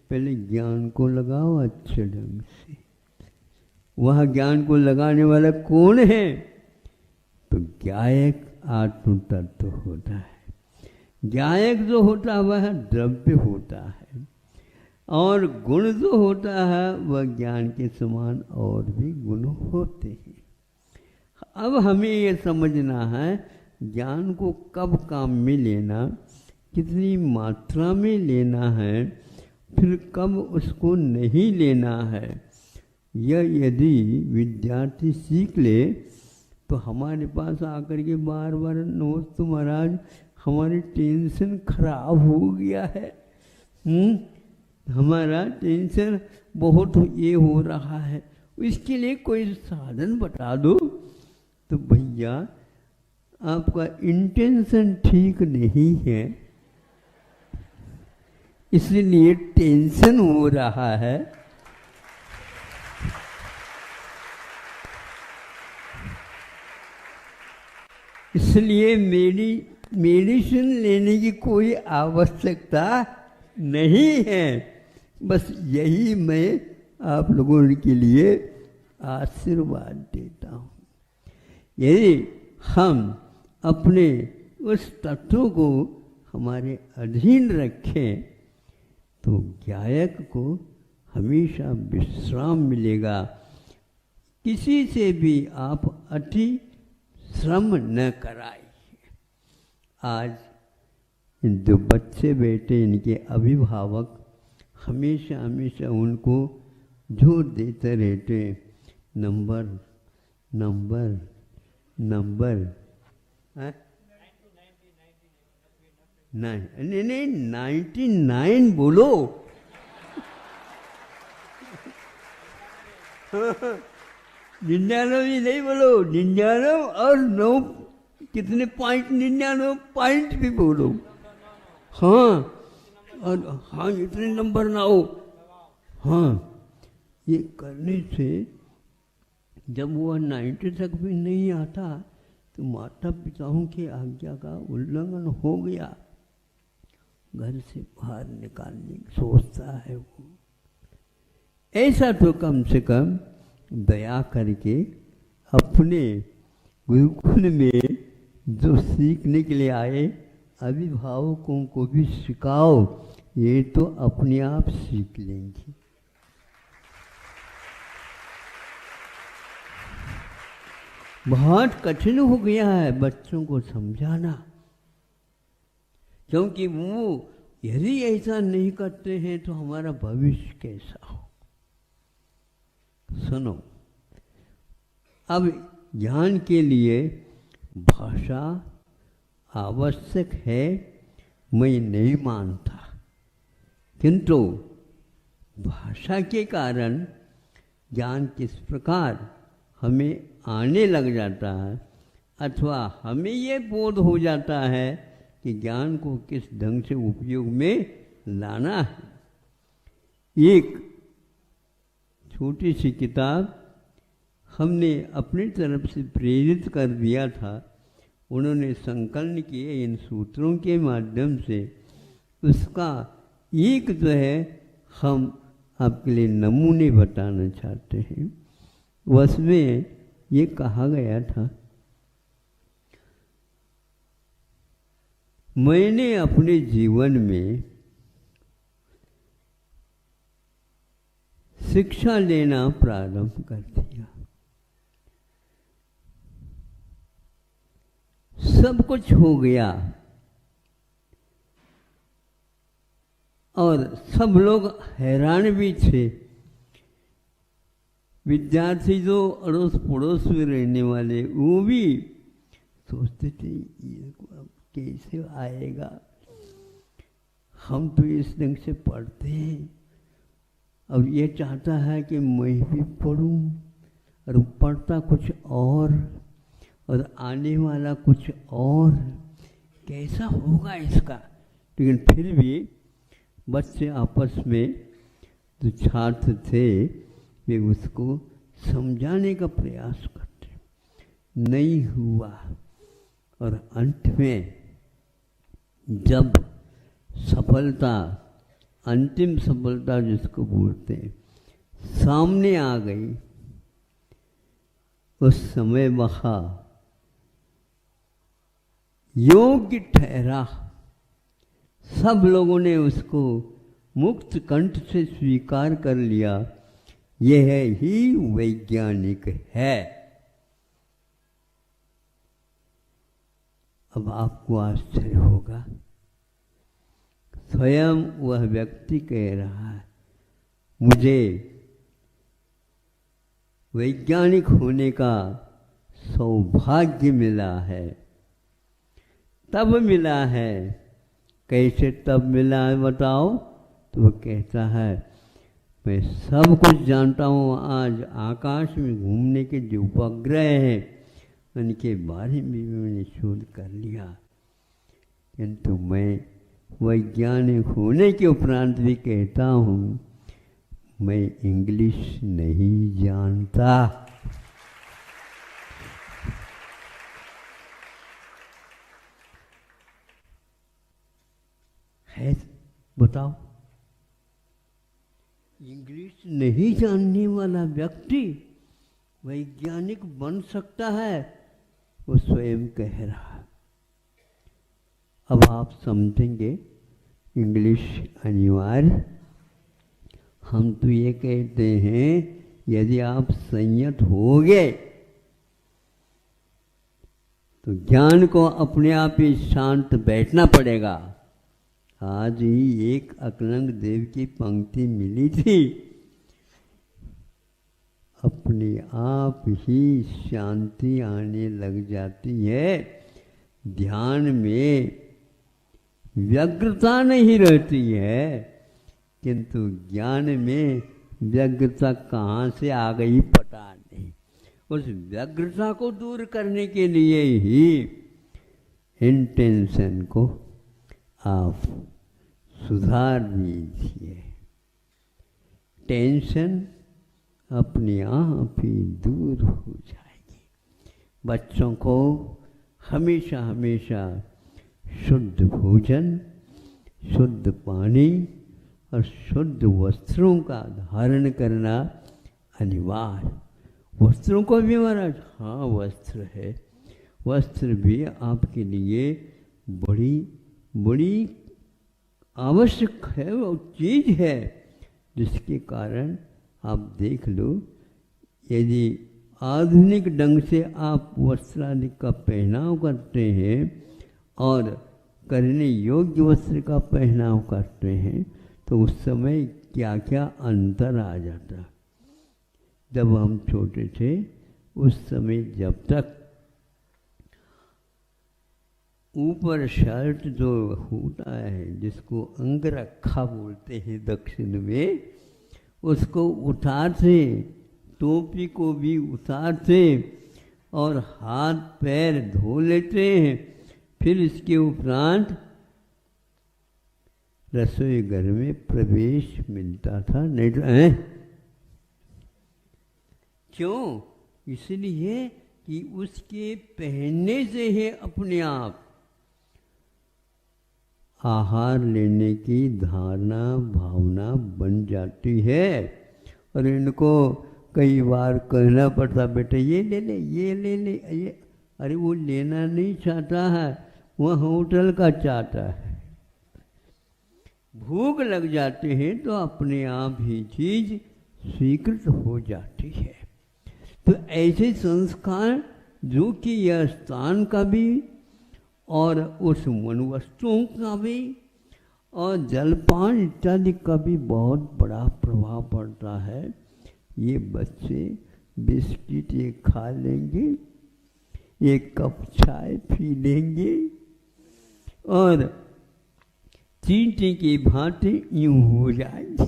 पहले ज्ञान को लगाओ अच्छे ढंग से। वह ज्ञान को लगाने वाला कौन है? तो गायक आत्म तत्व होता है। गायक जो होता है वह द्रव्य होता है, और गुण जो होता है वह ज्ञान के समान और भी गुण होते हैं। अब हमें ये समझना है ज्ञान को कब काम में लेना, कितनी मात्रा में लेना है, फिर कब उसको नहीं लेना है। यह यदि विद्यार्थी सीख ले तो हमारे पास आकर के बार बार नमस्ते महाराज हमारी टेंशन खराब हो गया है, हमारा टेंशन बहुत ये हो रहा है, इसके लिए कोई साधन बता दो। तो भैया आपका इंटेंशन ठीक नहीं है, इसलिए टेंशन हो रहा है। इसलिए मेडिसिन लेने की कोई आवश्यकता नहीं है। बस यही मैं आप लोगों के लिए आशीर्वाद देता हूँ। यदि हम अपने उस तत्व को हमारे अधीन रखें तो गायक को हमेशा विश्राम मिलेगा। किसी से भी आप अति श्रम न कराइए। आज जो बच्चे बेटे इनके अभिभावक हमेशा हमेशा उनको जोर देते रहते हैं, नंबर नंबर नंबर। नहीं नहीं, 99 बोलो। 99 नहीं बोलो, 99 और 9 कितने पॉइंट, 99 पॉइंट भी बोलो। हाँ, और हाँ इतने नंबर ना हो। हाँ, ये करने से जब वह 90 तक भी नहीं आता तो माता पिताओं की आज्ञा का उल्लंघन हो गया, घर से बाहर निकालने की सोचता है वो। ऐसा तो कम से कम दया करके अपने गुरुकुल में जो सीखने के लिए आए अभिभावकों को भी सिखाओ, ये तो अपने आप सीख लेंगे। बहुत कठिन हो गया है बच्चों को समझाना, क्योंकि वो यदि ऐसा नहीं करते हैं तो हमारा भविष्य कैसा हो। सुनो, अब ज्ञान के लिए भाषा आवश्यक है, मैं नहीं मानता, किंतु भाषा के कारण ज्ञान किस प्रकार हमें आने लग जाता है, अथवा हमें ये बोध हो जाता है कि ज्ञान को किस ढंग से उपयोग में लाना है। एक छोटी सी किताब हमने अपनी तरफ से प्रेरित कर दिया था, उन्होंने संकलन किए इन सूत्रों के माध्यम से, उसका एक जो है हम आपके लिए नमूने बताना चाहते हैं। उसमें ये कहा गया था, मैंने अपने जीवन में शिक्षा लेना प्रारंभ कर दिया, सब कुछ हो गया और सब लोग हैरान भी थे। विद्यार्थी जो अड़ोस पड़ोस में रहने वाले वो भी सोचते थे ये अब कैसे आएगा, हम तो इस ढंग से पढ़ते हैं, अब ये चाहता है कि मैं भी पढ़ूं, और पढ़ता कुछ और आने वाला कुछ और, कैसा होगा इसका। लेकिन फिर भी बच्चे आपस में जो छात्र थे वे उसको समझाने का प्रयास करते, नहीं हुआ। और अंत में जब सफलता, अंतिम सफलता जिसको बोलते हैं, सामने आ गई, उस समय वह योग्य ठहरा, सब लोगों ने उसको मुक्त कंठ से स्वीकार कर लिया, यह ही वैज्ञानिक है। अब आपको आश्चर्य होगा, स्वयं वह व्यक्ति कह रहा है मुझे वैज्ञानिक होने का सौभाग्य मिला है। तब मिला है, कैसे तब मिला है बताओ? तो वो कहता है मैं सब कुछ जानता हूँ, आज आकाश में घूमने के जो उपग्रह हैं उनके बारे में भी मैंने शोध कर लिया, किंतु मैं वैज्ञानिक होने के उपरांत भी कहता हूँ मैं इंग्लिश नहीं जानता। है बताओ, इंग्लिश नहीं जानने वाला व्यक्ति वैज्ञानिक बन सकता है, वो स्वयं कह रहा है। अब आप समझेंगे इंग्लिश अनिवार्य। हम तो ये कहते हैं यदि आप संयत हो गए तो ज्ञान को अपने आप ही शांत बैठना पड़ेगा। आज ही एक अकलंग देव की पंक्ति मिली थी, अपने आप ही शांति आने लग जाती है। ध्यान में व्यग्रता नहीं रहती है, किंतु ज्ञान में व्यग्रता कहाँ से आ गई पता नहीं। उस व्यग्रता को दूर करने के लिए ही इंटेंशन को आप सुधार दीजिए। टेंशन अपने आप ही दूर हो जाएगी। बच्चों को हमेशा हमेशा शुद्ध भोजन, शुद्ध पानी और शुद्ध वस्त्रों का धारण करना अनिवार्य। वस्त्रों को भी महाराज, हाँ वस्त्र है, वस्त्र भी आपके लिए बड़ी बड़ी आवश्यक है, वो चीज है जिसके कारण आप देख लो, यदि आधुनिक ढंग से आप वस्त्रादि का पहनाव करते हैं और करने योग्य वस्त्र का पहनाव करते हैं तो उस समय क्या क्या अंतर आ जाता। जब हम छोटे थे उस समय जब तक ऊपर शर्ट जो होता है जिसको अंगरखा बोलते हैं दक्षिण में, उसको उतारते, टोपी को भी उतारते और हाथ पैर धो लेते हैं। फिर इसके उपरांत रसोई घर में प्रवेश मिलता था, नहीं तो क्यों? इसलिए कि उसके पहनने से ही अपने आप आहार लेने की धारणा भावना बन जाती है। और इनको कई बार कहना पड़ता, बेटे ये ले ले, ये ले ले, ये, अरे वो लेना नहीं चाहता है, वह होटल का चाहता है। भूख लग जाते हैं तो अपने आप ही चीज स्वीकृत हो जाती है। तो ऐसे संस्कार जो कि यह स्थान का भी और उस मन वस्तुओं का भी और जलपान इत्यादि का भी बहुत बड़ा प्रभाव पड़ता है। ये बच्चे बिस्किट ये खा लेंगे, एक कप चाय पी लेंगे और चींटी की भांति यूं हो जाएंगे।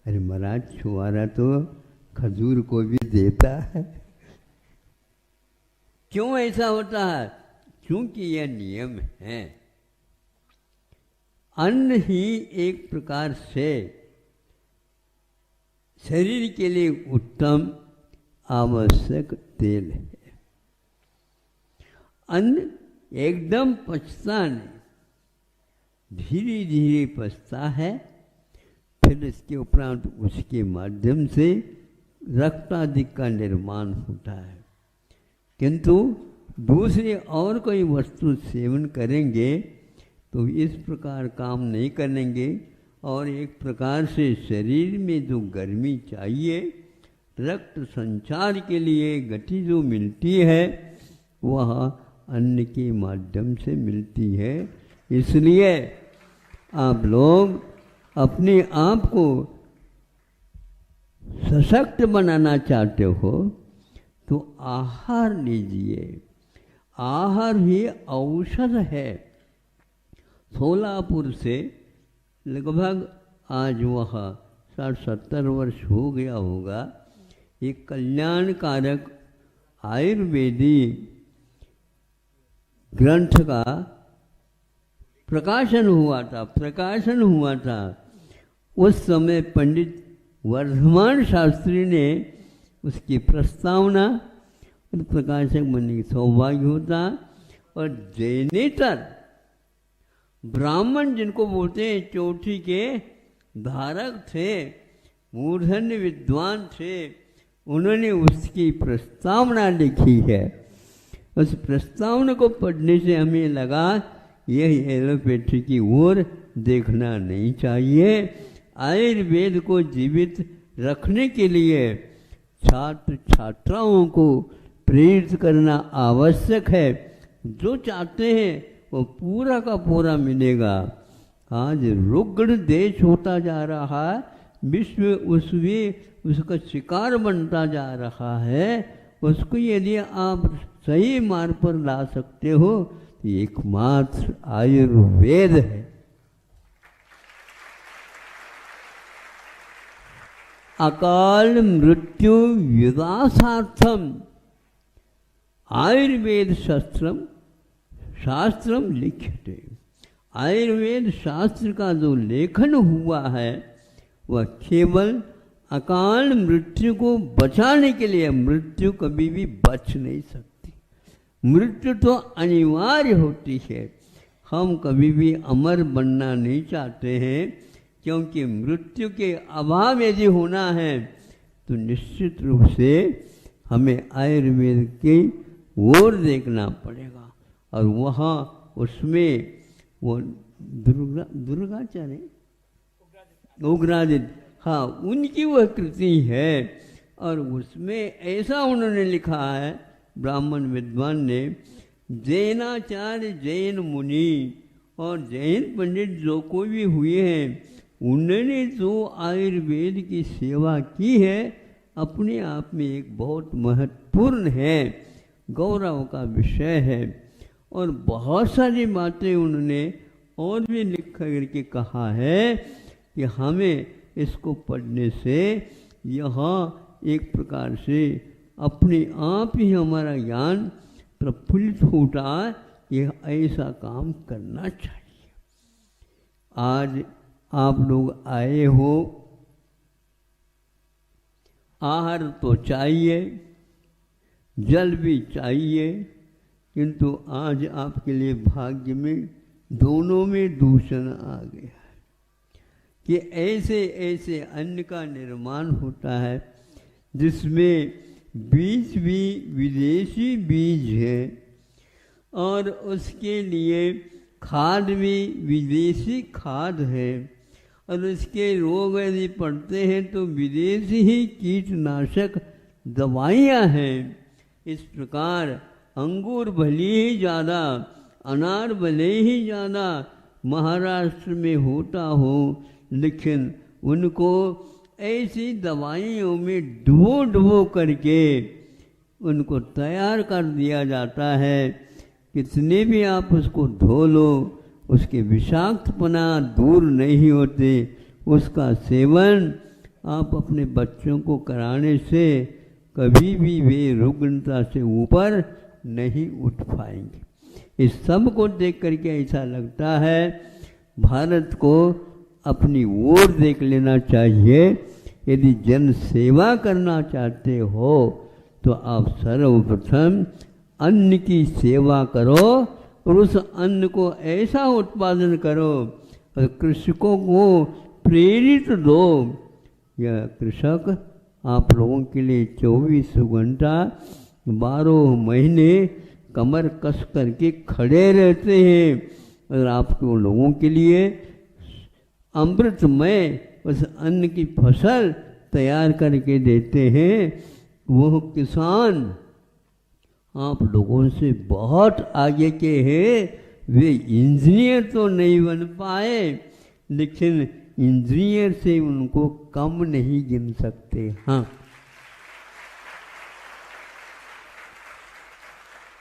अरे महाराज, छुआरा तो खजूर को भी देता है। क्यों ऐसा होता है? क्योंकि यह नियम है। अन्न ही एक प्रकार से शरीर के लिए उत्तम आवश्यक तेल है। अन्न एकदम पचता नहीं, धीरे धीरे पचता है। फिर इसके उपरांत उसके माध्यम से रक्त आदि का निर्माण होता है। किंतु दूसरे और कोई वस्तु सेवन करेंगे तो इस प्रकार काम नहीं करेंगे और एक प्रकार से शरीर में जो गर्मी चाहिए, रक्त संचार के लिए गति जो मिलती है वह अन्न के माध्यम से मिलती है। इसलिए आप लोग अपने आप को सशक्त बनाना चाहते हो तो आहार लीजिए। आहार ही औषध है। सोलापुर से लगभग आज वह 60-70 वर्ष हो गया होगा, एक कल्याणकारक आयुर्वेदिक ग्रंथ का प्रकाशन हुआ था। उस समय पंडित वर्धमान शास्त्री ने उसकी प्रस्तावना और प्रकाशक बनने की सौभाग्य होता। और जैनेतर ब्राह्मण जिनको बोलते हैं चौथी के धारक थे, मूर्धन्य विद्वान थे, उन्होंने उसकी प्रस्तावना लिखी है। उस प्रस्तावना को पढ़ने से हमें लगा यह एलोपैथी की ओर देखना नहीं चाहिए। आयुर्वेद को जीवित रखने के लिए छात्र छात्राओं को प्रेरित करना आवश्यक है, जो चाहते हैं वो पूरा का पूरा मिलेगा। आज रुग्ण देश होता जा रहा है, विश्व उसमें उसका शिकार बनता जा रहा है। उसको यदि आप सही मार्ग पर ला सकते हो तो एकमात्र आयुर्वेद है। अकाल मृत्यु विनाशार्थम आयुर्वेद शास्त्रम लिख्यते। आयुर्वेद शास्त्र का जो लेखन हुआ है वह केवल अकाल मृत्यु को बचाने के लिए। मृत्यु कभी भी बच नहीं सकती, मृत्यु तो अनिवार्य होती है। हम कभी भी अमर बनना नहीं चाहते हैं, क्योंकि मृत्यु के अभाव यदि होना है तो निश्चित रूप से हमें आयुर्वेद की ओर देखना पड़ेगा। और वहाँ उसमें वो दुर्गाचार्य उग्रादित, हाँ, उनकी वह कृति है। और उसमें ऐसा उन्होंने लिखा है ब्राह्मण विद्वान ने, जैनाचार्य जैन मुनि और जैन पंडित जो कोई भी हुए हैं, उन्होंने जो आयुर्वेद की सेवा की है अपने आप में एक बहुत महत्वपूर्ण है, गौरव का विषय है। और बहुत सारी बातें उन्होंने और भी लिख करके कहा है कि हमें इसको पढ़ने से यहाँ एक प्रकार से अपने आप ही हमारा ज्ञान प्रफुल्लित होता है कि ऐसा काम करना चाहिए। आज आप लोग आए हो, आहार तो चाहिए, जल भी चाहिए, किंतु आज आपके लिए भाग्य में दोनों में दूषण आ गया है कि ऐसे ऐसे अन्न का निर्माण होता है जिसमें बीज भी विदेशी बीज है और उसके लिए खाद भी विदेशी खाद है और उसके रोग यदि पड़ते हैं तो विदेशी ही कीटनाशक दवाइयाँ हैं। इस प्रकार अंगूर भले ही ज़्यादा, अनार भले ही ज़्यादा महाराष्ट्र में होता हो, लेकिन उनको ऐसी दवाइयों में डुबो करके उनको तैयार कर दिया जाता है। कितने भी आप उसको धो लो, उसके विषाक्तपना दूर नहीं होते। उसका सेवन आप अपने बच्चों को कराने से कभी भी वे रुग्णता से ऊपर नहीं उठ पाएंगे। इस सब को देख करके ऐसा लगता है भारत को अपनी ओर देख लेना चाहिए। यदि जन सेवा करना चाहते हो तो आप सर्वप्रथम अन्न की सेवा करो और उस अन्न को ऐसा उत्पादन करो और कृषकों को प्रेरित दो। यह कृषक आप लोगों के लिए 24 घंटा 12 महीने कमर कस करके खड़े रहते हैं और आपको लोगों के लिए अमृतमय उस अन्न की फसल तैयार करके देते हैं। वो किसान आप लोगों से बहुत आगे के हैं। वे इंजीनियर तो नहीं बन पाए, लेकिन इंजीनियर से उनको कम नहीं गिन सकते। हाँ,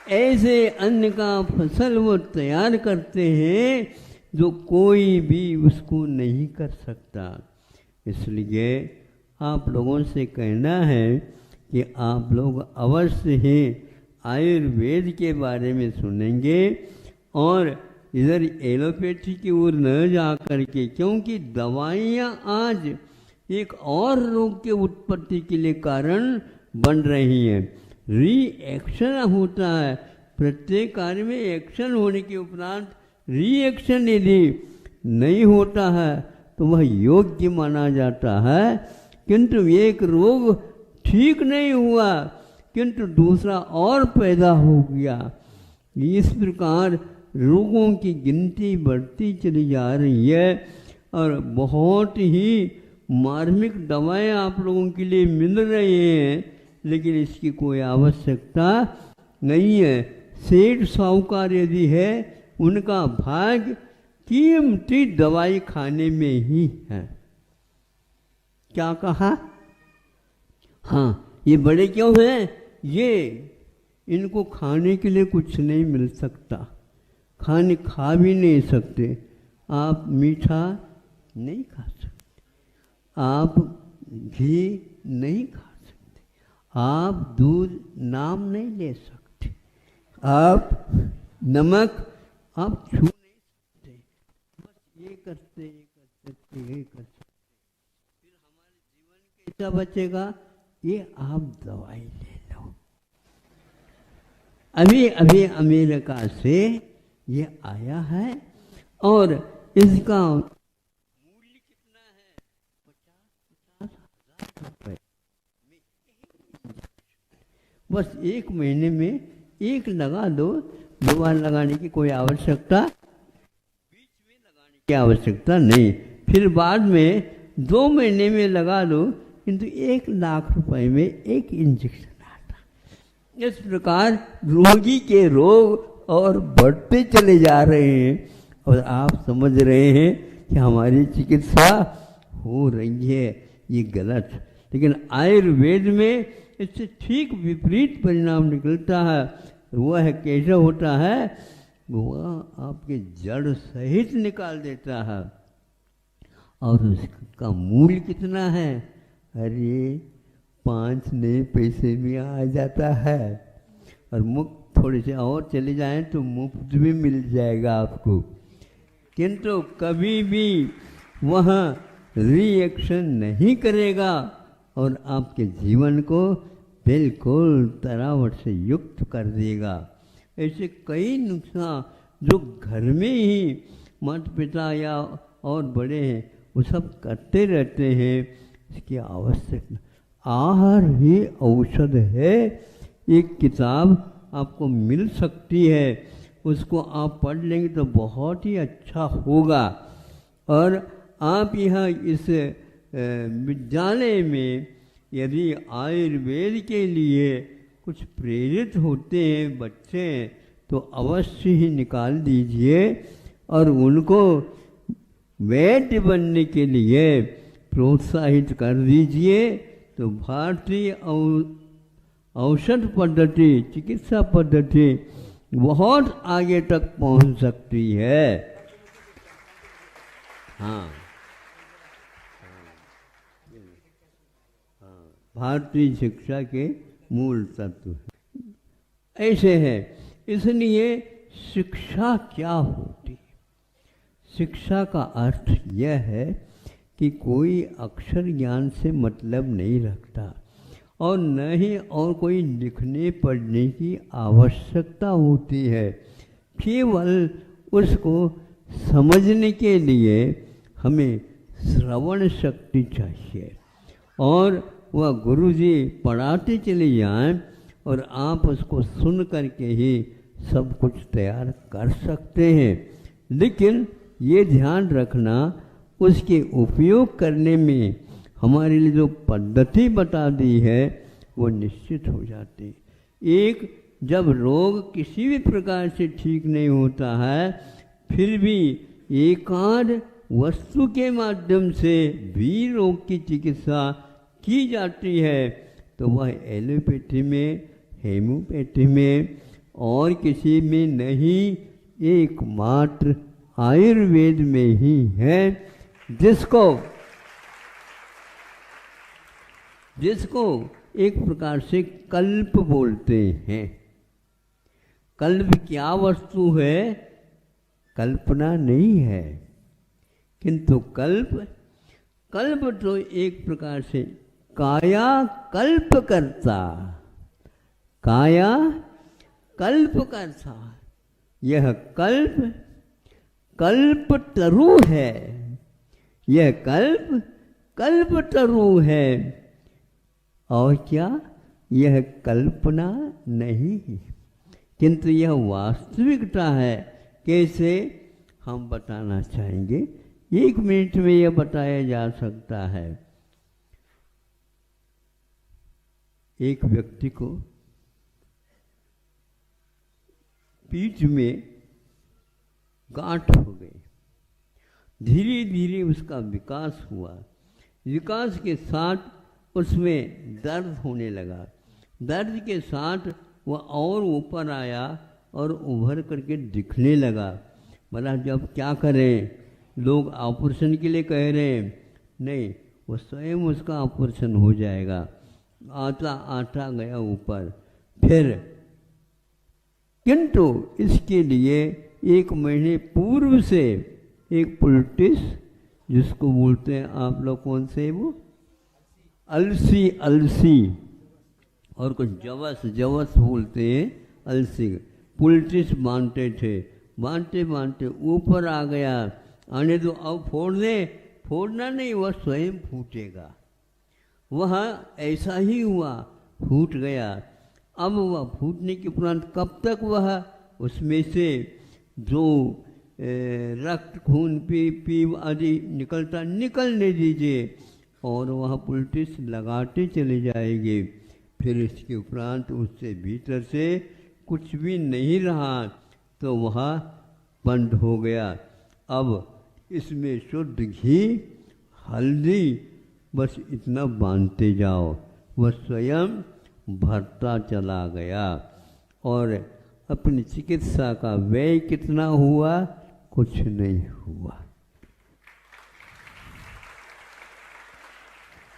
ऐसे अन्न का फसल वो तैयार करते हैं जो कोई भी उसको नहीं कर सकता। इसलिए आप लोगों से कहना है कि आप लोग अवश्य ही आयुर्वेद के बारे में सुनेंगे और इधर एलोपैथी की ओर न जा करके, क्योंकि दवाइयाँ आज एक और रोग के उत्पत्ति के लिए कारण बन रही हैं। रिएक्शन होता है, प्रत्येक कार्य में एक्शन होने के उपरांत रिएक्शन यदि नहीं होता है तो वह योग्य माना जाता है। किंतु एक रोग ठीक नहीं हुआ किंतु दूसरा और पैदा हो गया। इस प्रकार रोगों की गिनती बढ़ती चली जा रही है और बहुत ही मार्मिक दवाएं आप लोगों के लिए मिल रही हैं, लेकिन इसकी कोई आवश्यकता नहीं है। सेठ साहूकार यदि है, उनका भाग्य कीमती दवाई खाने में ही है। क्या कहा? हाँ, ये बड़े क्यों हैं? ये इनको खाने के लिए कुछ नहीं मिल सकता, खा भी नहीं सकते। आप मीठा नहीं खा सकते, आप घी नहीं खा सकते, आप दूध नाम नहीं ले सकते, आप नमक आप छू नहीं सकते। बस ये करते फिर हमारे जीवन कैसा बचेगा? ये आप दवाई ले लो। अभी अभी अमेरिका से ये आया है और इसका मूल्य कितना है? 50,000 रुपए। बस 1 महीने में एक लगा दो, 2 बार लगाने की कोई आवश्यकता, बीच में लगाने की आवश्यकता नहीं। फिर बाद में 2 महीने में लगा दो, किंतु 1 लाख रुपए में एक इंजेक्शन आता। इस प्रकार रोगी के रोग और बढ़ते चले जा रहे हैं और आप समझ रहे हैं कि हमारी चिकित्सा हो रही है, ये गलत। लेकिन आयुर्वेद में इससे ठीक विपरीत परिणाम निकलता है। वह कैसा होता है? वह आपके जड़ सहित निकाल देता है। और उसका मूल्य कितना है? अरे 5 नए पैसे में आ जाता है। और मुफ्त थोड़े से और चले जाएं तो मुफ्त भी मिल जाएगा आपको। किंतु कभी भी वह रिएक्शन नहीं करेगा और आपके जीवन को बिल्कुल तरावट से युक्त कर देगा। ऐसे कई नुस्खा जो घर में ही माता पिता या और बड़े हैं वो सब करते रहते हैं, इसकी आवश्यकता। आहार ही औषध है। एक किताब आपको मिल सकती है, उसको आप पढ़ लेंगे तो बहुत ही अच्छा होगा। और आप यहाँ इस विद्यालय में यदि आयुर्वेद के लिए कुछ प्रेरित होते हैं बच्चे, तो अवश्य ही निकाल दीजिए और उनको वैद्य बनने के लिए प्रोत्साहित कर दीजिए। तो भारतीय औषध पद्धति, चिकित्सा पद्धति बहुत आगे तक पहुंच सकती है। हाँ, भारतीय शिक्षा के मूल तत्व है। ऐसे है, इसलिए शिक्षा क्या होती है? शिक्षा का अर्थ यह है कि कोई अक्षर ज्ञान से मतलब नहीं रखता और न ही और कोई लिखने पढ़ने की आवश्यकता होती है। केवल उसको समझने के लिए हमें श्रवण शक्ति चाहिए और वह गुरुजी पढ़ाते चले जाएं और आप उसको सुन करके ही सब कुछ तैयार कर सकते हैं। लेकिन ये ध्यान रखना, उसके उपयोग करने में हमारे लिए जो पद्धति बता दी है वो निश्चित हो जाती है। एक जब रोग किसी भी प्रकार से ठीक नहीं होता है, फिर भी एकाध वस्तु के माध्यम से भी रोग की चिकित्सा की जाती है, तो वह एलोपैथी में, हेमोपैथी में और किसी में नहीं, एकमात्र आयुर्वेद में ही है, जिसको एक प्रकार से कल्प बोलते हैं। कल्प क्या वस्तु है? कल्पना नहीं है, किंतु कल्प तो एक प्रकार से काया कल्प करता, काया कल्प करता। यह कल्प तरु है, यह कल्प तरु है। और क्या? यह कल्पना नहीं है, किंतु यह वास्तविकता है। कैसे? हम बताना चाहेंगे। 1 मिनट में यह बताया जा सकता है। एक व्यक्ति को पीठ में गांठ हो गई। धीरे धीरे उसका विकास हुआ। विकास के साथ उसमें दर्द होने लगा। दर्द के साथ वह और ऊपर आया और उभर करके दिखने लगा। बोला जब क्या करें, लोग ऑपरेशन के लिए कह रहे हैं, नहीं, वो स्वयं उसका ऑपरेशन हो जाएगा। आता आता गया ऊपर। फिर किंतु इसके लिए 1 महीने पूर्व से एक पुलटिस, जिसको बोलते हैं आप लोग कौन से, वो अलसी, अलसी और कुछ जवस, जवस बोलते हैं, अलसी, पुलटिस बांधते थे। बांधते बांधते ऊपर आ गया। आने दो, अब फोड़ दे, फोड़ना नहीं, वह स्वयं फूटेगा। वह ऐसा ही हुआ, फूट गया। अब वह फूटने के उपरांत कब तक वह उसमें से जो रक्त, खून, पीप आदि निकलता, निकलने दीजिए, और वह पुलटिस लगाते चले जाएंगे। फिर इसके उपरांत उससे भीतर से कुछ भी नहीं रहा, तो वह बंद हो गया। अब इसमें शुद्ध घी, हल्दी, बस इतना बांधते जाओ। वह स्वयं भरता चला गया। और अपनी चिकित्सा का व्यय कितना हुआ, कुछ नहीं हुआ।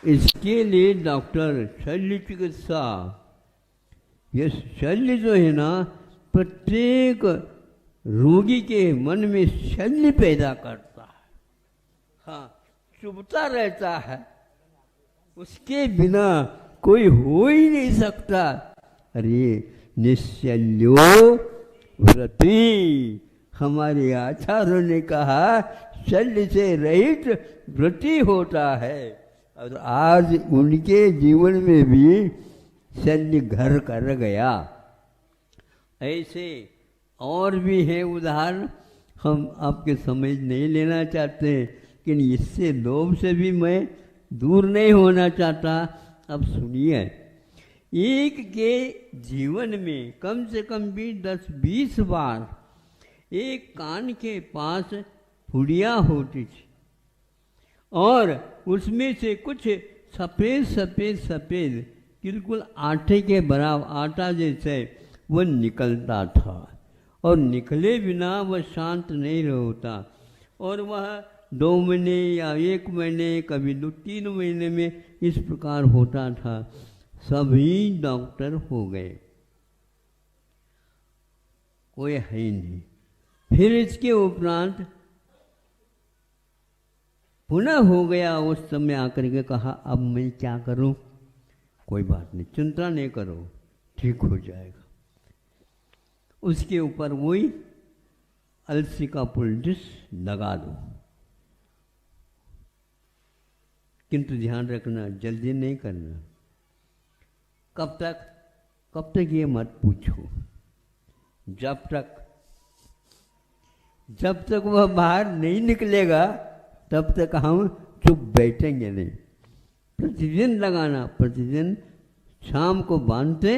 इसके लिए डॉक्टर शल्य चिकित्सा, ये शल्य जो है ना, प्रत्येक रोगी के मन में शल्य पैदा करता है। हाँ, चुभता रहता है, उसके बिना कोई हो ही नहीं सकता। अरे निश्चल्यो व्रती, हमारे आचार्यों ने कहा शल्य से रहित व्रती होता है। और आज उनके जीवन में भी शल्य घर कर गया। ऐसे और भी हैं उदाहरण, हम आपके समझ नहीं लेना चाहते, लेकिन इससे लोभ से भी मैं दूर नहीं होना चाहता। अब सुनिए, एक के जीवन में कम से कम भी 10-20 बार एक कान के पास फुड़ियाँ होती थी, और उसमें से कुछ सफ़ेद सफ़ेद सफ़ेद बिल्कुल आटे के बराबर, आटा जैसे वो निकलता था। और निकले बिना वह शांत नहीं होता। और वह 2 महीने या 1 महीने, कभी 2-3 महीने में इस प्रकार होता था। सभी डॉक्टर हो गए, कोई है ही नहीं। फिर इसके उपरांत पुनः हो गया। उस समय आकर के कहा, अब मैं क्या करूं? कोई बात नहीं, चिंता नहीं करो, ठीक हो जाएगा। उसके ऊपर वही अलसी का पुलटिस लगा दो। किंतु ध्यान रखना, जल्दी नहीं करना। कब तक ये मत पूछो। जब तक वह बाहर नहीं निकलेगा, तब तक हम चुप बैठेंगे नहीं। प्रतिदिन लगाना, प्रतिदिन शाम को बांधते,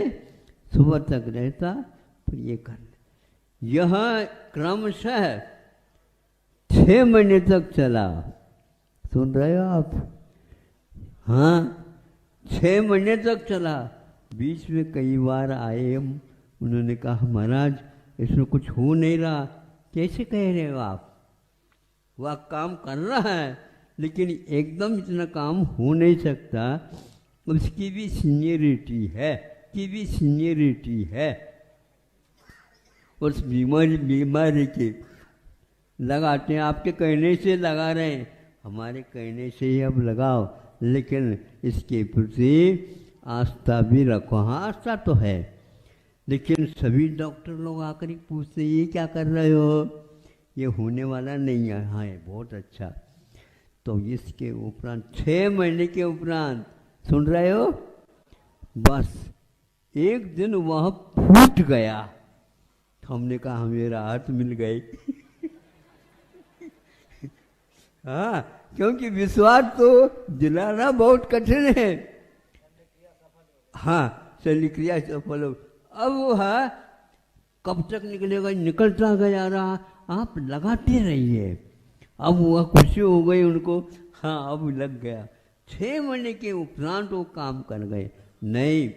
सुबह तक रहता, फिर ये करना। यह क्रमशः 6 महीने तक चला। सुन रहे हो आप? हाँ, 6 महीने तक चला। बीच में कई बार आए हम, उन्होंने कहा महाराज इसमें कुछ हो नहीं रहा। कैसे कह रहे हो आप? वह काम कर रहा है, लेकिन एकदम इतना काम हो नहीं सकता। उसकी भी सीनियरिटी है, उस बीमारी के लगाते हैं। आपके कहने से लगा रहे हैं, हमारे कहने से ही अब लगाओ, लेकिन इसके प्रति आस्था भी रखो। हाँ, आस्था तो है, लेकिन सभी डॉक्टर लोग आकर पूछते ये क्या कर रहे हो, ये होने वाला नहीं है। हाँ, बहुत अच्छा। तो इसके उपरांत 6 महीने के उपरांत, सुन रहे हो, बस एक दिन वह फूट गया। हमने कहा हमें राहत मिल गई। हाँ, क्योंकि विश्वास तो दिलाना बहुत कठिन है। हाँ, शल्य क्रिया सफल हो। अब वह कब तक निकलेगा, निकलता गया रहा, आप लगाते रहिए। अब वह खुशी हो गई उनको, हाँ अब लग गया। 6 महीने के उपरांत वो काम कर गए। नहीं,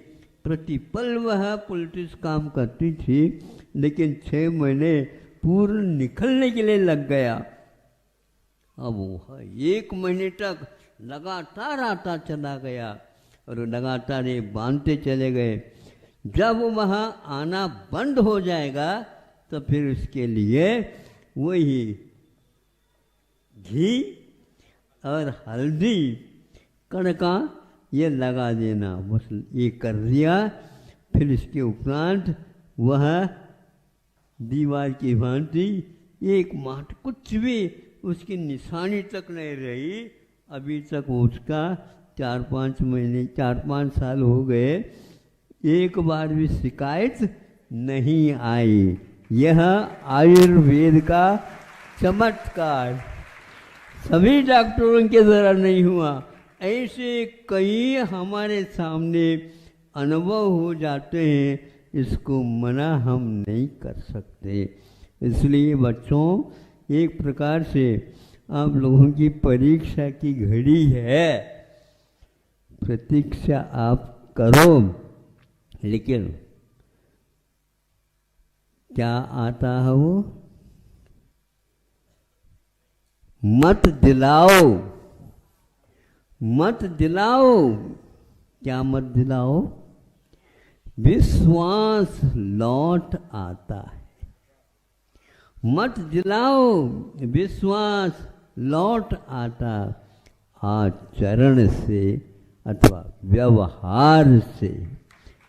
प्रतिपल वह पॉलिटिक्स काम करती थी, लेकिन 6 महीने पूर्ण निकलने के लिए लग गया। अब वह 1 महीने तक लगातार आता चला गया और लगातार ये बांधते चले गए। जब वहाँ आना बंद हो जाएगा तो फिर उसके लिए वही घी और हल्दी कड़का ये लगा देना, बस ये कर दिया। फिर इसके उपरांत वह दीवार की भांति एक माट कुछ भी उसकी निशानी तक नहीं रही। अभी तक उसका 4-5 साल हो गए, एक बार भी शिकायत नहीं आई। यह आयुर्वेद का चमत्कार सभी डॉक्टरों के द्वारा नहीं हुआ। ऐसे कई हमारे सामने अनुभव हो जाते हैं, इसको मना हम नहीं कर सकते। इसलिए बच्चों, एक प्रकार से आप लोगों की परीक्षा की घड़ी है, प्रतीक्षा आप करो, लेकिन क्या आता है वो मत दिलाओ, मत दिलाओ। क्या मत दिलाओ? विश्वास लौट आता है। मत दिलाओ, विश्वास लौट आता आचरण से अथवा व्यवहार से।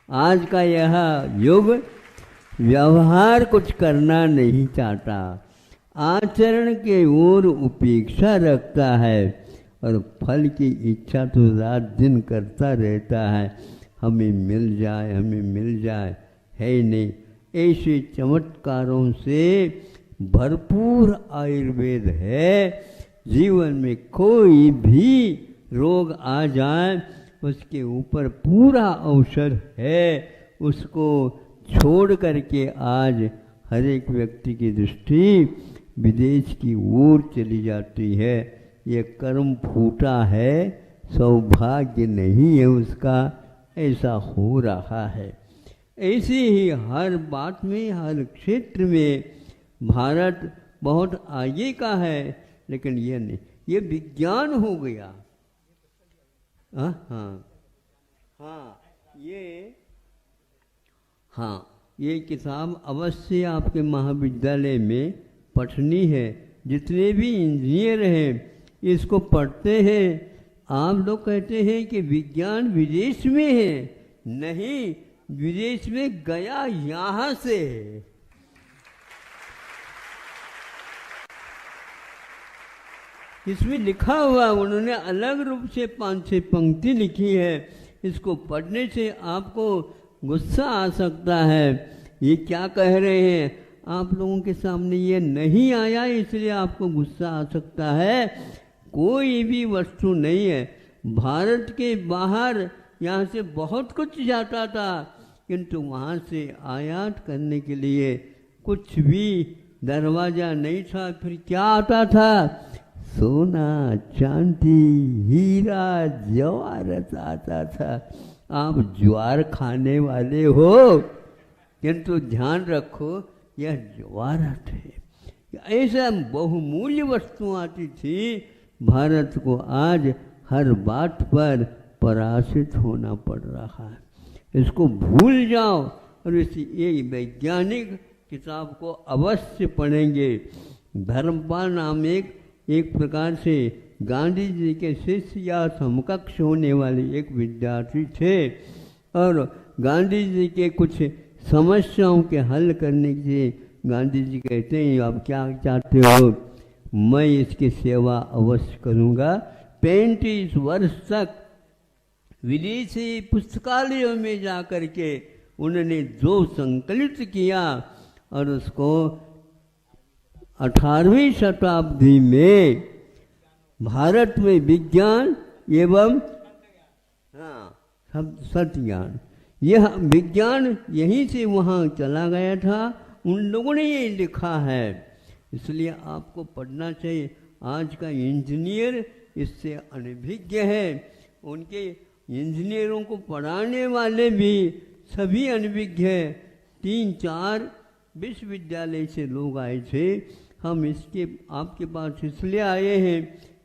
आज का यह युग व्यवहार कुछ करना नहीं चाहता, आचरण के ओर उपेक्षा रखता है और फल की इच्छा तो रात दिन करता रहता है, हमें मिल जाए, हमें मिल जाए, है नहीं। ऐसे चमत्कारों से भरपूर आयुर्वेद है। जीवन में कोई भी रोग आ जाए उसके ऊपर पूरा औषध है। उसको छोड़ करके आज हर एक व्यक्ति की दृष्टि विदेश की ओर चली जाती है। ये कर्म फूटा है, सौभाग्य नहीं है उसका, ऐसा हो रहा है। ऐसे ही हर बात में, हर क्षेत्र में भारत बहुत आगे का है, लेकिन ये नहीं, ये विज्ञान हो गया। हाँ हाँ, ये किताब अवश्य आपके महाविद्यालय में पढ़नी है। जितने भी इंजीनियर हैं इसको पढ़ते हैं। आप लोग कहते हैं कि विज्ञान विदेश में है, नहीं, विदेश में गया यहाँ से है। इसमें लिखा हुआ, उन्होंने अलग रूप से 5-6 पंक्ति लिखी है। इसको पढ़ने से आपको गुस्सा आ सकता है, ये क्या कह रहे हैं। आप लोगों के सामने ये नहीं आया इसलिए आपको गुस्सा आ सकता है। कोई भी वस्तु नहीं है। भारत के बाहर यहाँ से बहुत कुछ जाता था, किंतु वहाँ से आयात करने के लिए कुछ भी दरवाज़ा नहीं था। फिर क्या आता था? सोना, चांदी, हीरा, जवाहरात आता था। आप ज्वार खाने वाले हो, किंतु ध्यान रखो यह जवाहरात है। ऐसा बहुमूल्य वस्तु आती थी। भारत को आज हर बात पर पराजित होना पड़ रहा है। इसको भूल जाओ और इसी ये वैज्ञानिक किताब को अवश्य पढ़ेंगे। धर्मपाल नाम एक प्रकार से गांधी जी के शिष्य या समकक्ष होने वाले एक विद्यार्थी थे, और गांधी जी के कुछ समस्याओं के हल करने के गांधी जी कहते हैं, आप क्या चाहते हो? मैं इसकी सेवा अवश्य करूँगा। 35 वर्ष तक विदेशी पुस्तकालयों में जा कर के उन्होंने जो संकलित किया, और उसको 18वीं शताब्दी में भारत में विज्ञान एवं सत्य ज्ञान, यह विज्ञान यहीं से वहाँ चला गया था उन लोगों ने ये लिखा है, इसलिए आपको पढ़ना चाहिए। आज का इंजीनियर इससे अनभिज्ञ है, उनके इंजीनियरों को पढ़ाने वाले भी सभी अनभिज्ञ हैं। 3-4 विश्वविद्यालय से लोग आए थे। हम इसके आपके पास इसलिए आए हैं,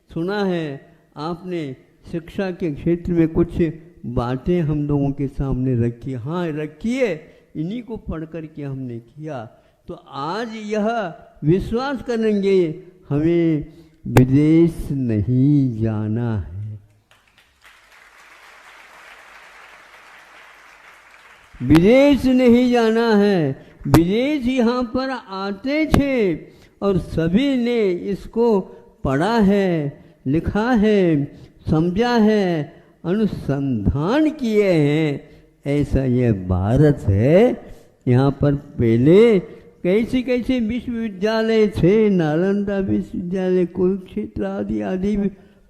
सुना है आपने शिक्षा के क्षेत्र में कुछ बातें हम लोगों के सामने रखी। हाँ रखिए, इन्हीं को पढ़ कर के हमने किया। तो आज यह विश्वास करेंगे हमें विदेश नहीं जाना है। विदेश नहीं जाना है। विदेश यहाँ पर आते थे और सभी ने इसको पढ़ा है, लिखा है, समझा है, अनुसंधान किए हैं। ऐसा यह भारत है। यहाँ पर पहले कैसे कैसे विश्वविद्यालय थे, नालंदा विश्वविद्यालय, कुरुक्षेत्र आदि आदि,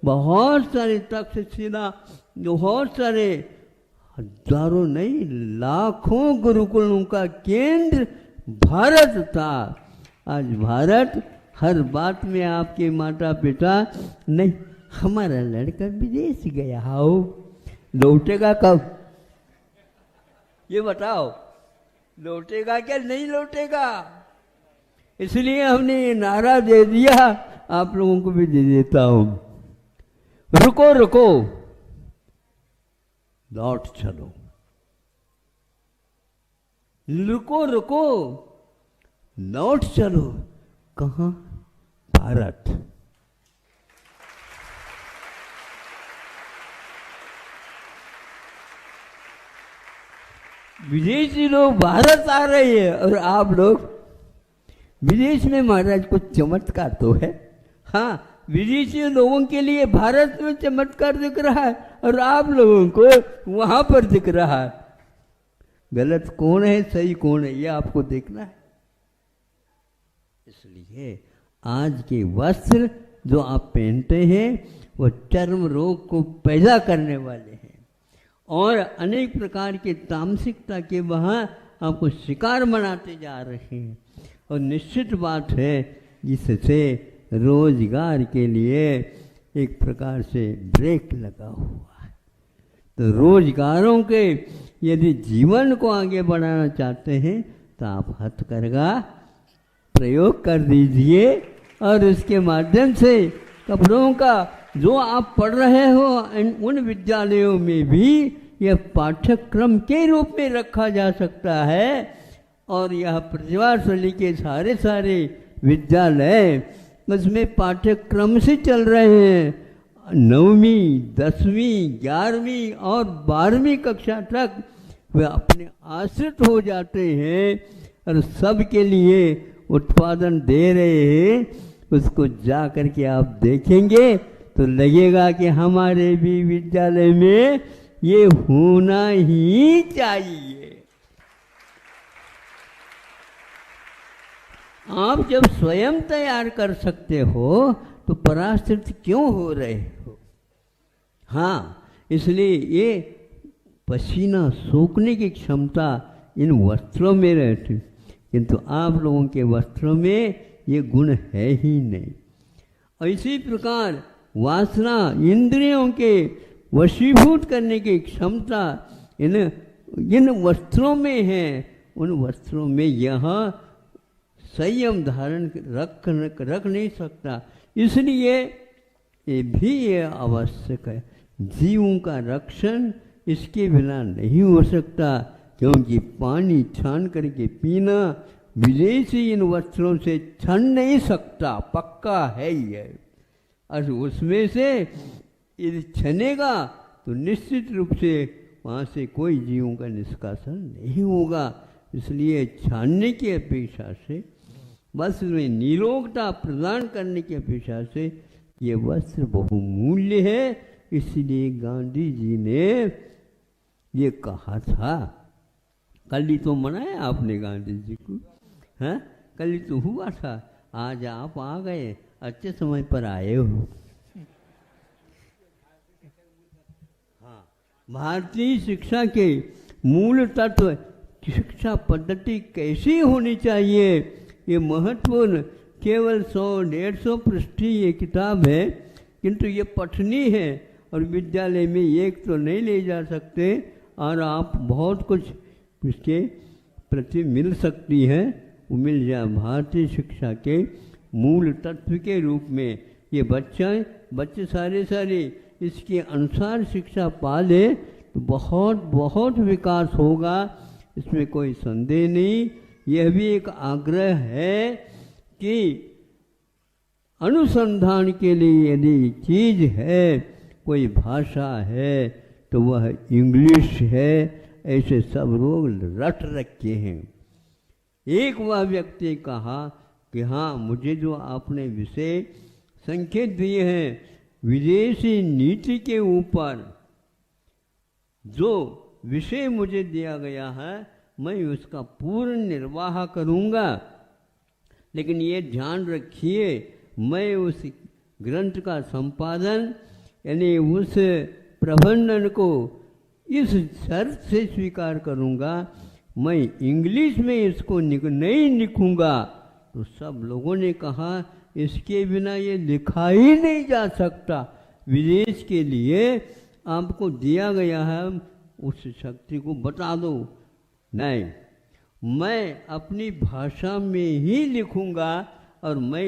बहुत सारे तक्षशिला, बहुत सारे, हजारों नहीं लाखों गुरुकुलों का केंद्र भारत था। आज भारत हर बात में आपके माता पिता नहीं, हमारा लड़का विदेश गया हो, लौटेगा कब? ये बताओ, लौटेगा क्या नहीं लौटेगा? इसलिए हमने ये नारा दे दिया, आप लोगों को भी दे देता हूं, रुको रुको लौट चलो, रुको रुको लौट चलो। कहाँ? भारत। विदेशी लोग भारत आ रहे हैं और आप लोग विदेश में। महाराज कुछ चमत्कार तो है। हाँ, विदेशी लोगों के लिए भारत में चमत्कार दिख रहा है और आप लोगों को वहां पर दिख रहा है। गलत कौन है, सही कौन है, ये आपको देखना है। इसलिए आज के वस्त्र जो आप पहनते हैं वो चर्म रोग को पैदा करने वाले हैं और अनेक प्रकार के तामसिकता के वहाँ आपको शिकार बनाते जा रहे हैं। और निश्चित बात है जिससे रोजगार के लिए एक प्रकार से ब्रेक लगा हुआ है। तो रोजगारों के यदि जीवन को आगे बढ़ाना चाहते हैं तो आप हथकरघा प्रयोग कर दीजिए और उसके माध्यम से कपड़ों का जो आप पढ़ रहे हो उन विद्यालयों में भी यह पाठ्यक्रम के रूप में रखा जा सकता है। और यह प्रतिभाशाली के सारे विद्यालय उसमें पाठ्यक्रम से चल रहे हैं। 9वीं, 10वीं, 11वीं और 12वीं कक्षा तक वे अपने आश्रित हो जाते हैं और सबके लिए उत्पादन दे रहे हैं। उसको जा कर के आप देखेंगे तो लगेगा कि हमारे भी विद्यालय में ये होना ही चाहिए। आप जब स्वयं तैयार कर सकते हो तो पराश्रित क्यों हो रहे हो? हाँ, इसलिए ये पसीना सोखने की क्षमता इन वस्त्रों में रहती, किंतु आप लोगों के वस्त्रों में ये गुण है ही नहीं। इसी प्रकार वासना इंद्रियों के वशीभूत करने की क्षमता इन वस्त्रों में है। उन वस्त्रों में यह संयम धारण रख नहीं सकता। इसलिए ये भी ये आवश्यक है। जीवों का रक्षण इसके बिना नहीं हो सकता, क्योंकि पानी छान करके पीना विदेशी इन वस्त्रों से छन नहीं सकता, पक्का है ही है। और उसमें से यदि छनेगा तो निश्चित रूप से वहाँ से कोई जीवों का निष्कासन नहीं होगा। इसलिए छानने की अपेक्षा से, वस्त्र में निरोगता प्रदान करने की अपेक्षा से ये वस्त्र बहुमूल्य है। इसलिए गांधी जी ने ये कहा था। कल ही तो मनाया आपने गांधी जी को, हैं? कल ही तो हुआ था। आज आप आ गए, अच्छे समय पर आए हो। हाँ, भारतीय शिक्षा के मूल तत्व शिक्षा पद्धति कैसी होनी चाहिए, ये महत्वपूर्ण। केवल 100-150 पृष्ठ ये किताब है, किंतु ये पठनी है और विद्यालय में एक तो नहीं ले जा सकते, और आप बहुत कुछ इसके प्रति मिल सकती है, वो मिल जाए। भारतीय शिक्षा के मूल तत्व के रूप में ये बच्चे सारे इसके अनुसार शिक्षा पा ले तो बहुत बहुत विकास होगा, इसमें कोई संदेह नहीं। यह भी एक आग्रह है कि अनुसंधान के लिए यदि चीज है, कोई भाषा है, तो वह इंग्लिश है। ऐसे सब लोग रट रखे हैं। एक वह व्यक्ति कहा कि हाँ, मुझे जो आपने विषय संकेत दिए हैं विदेशी नीति के ऊपर, जो विषय मुझे दिया गया है मैं उसका पूर्ण निर्वाह करूँगा, लेकिन ये ध्यान रखिए मैं उस ग्रंथ का संपादन यानी उस प्रबंधन को इस शर्त से स्वीकार करूँगा, मैं इंग्लिश में इसको नहीं लिखूँगा। तो सब लोगों ने कहा इसके बिना ये लिखा ही नहीं जा सकता, विदेश के लिए आपको दिया गया है, उस शक्ति को बता दो। नहीं, मैं अपनी भाषा में ही लिखूँगा, और मैं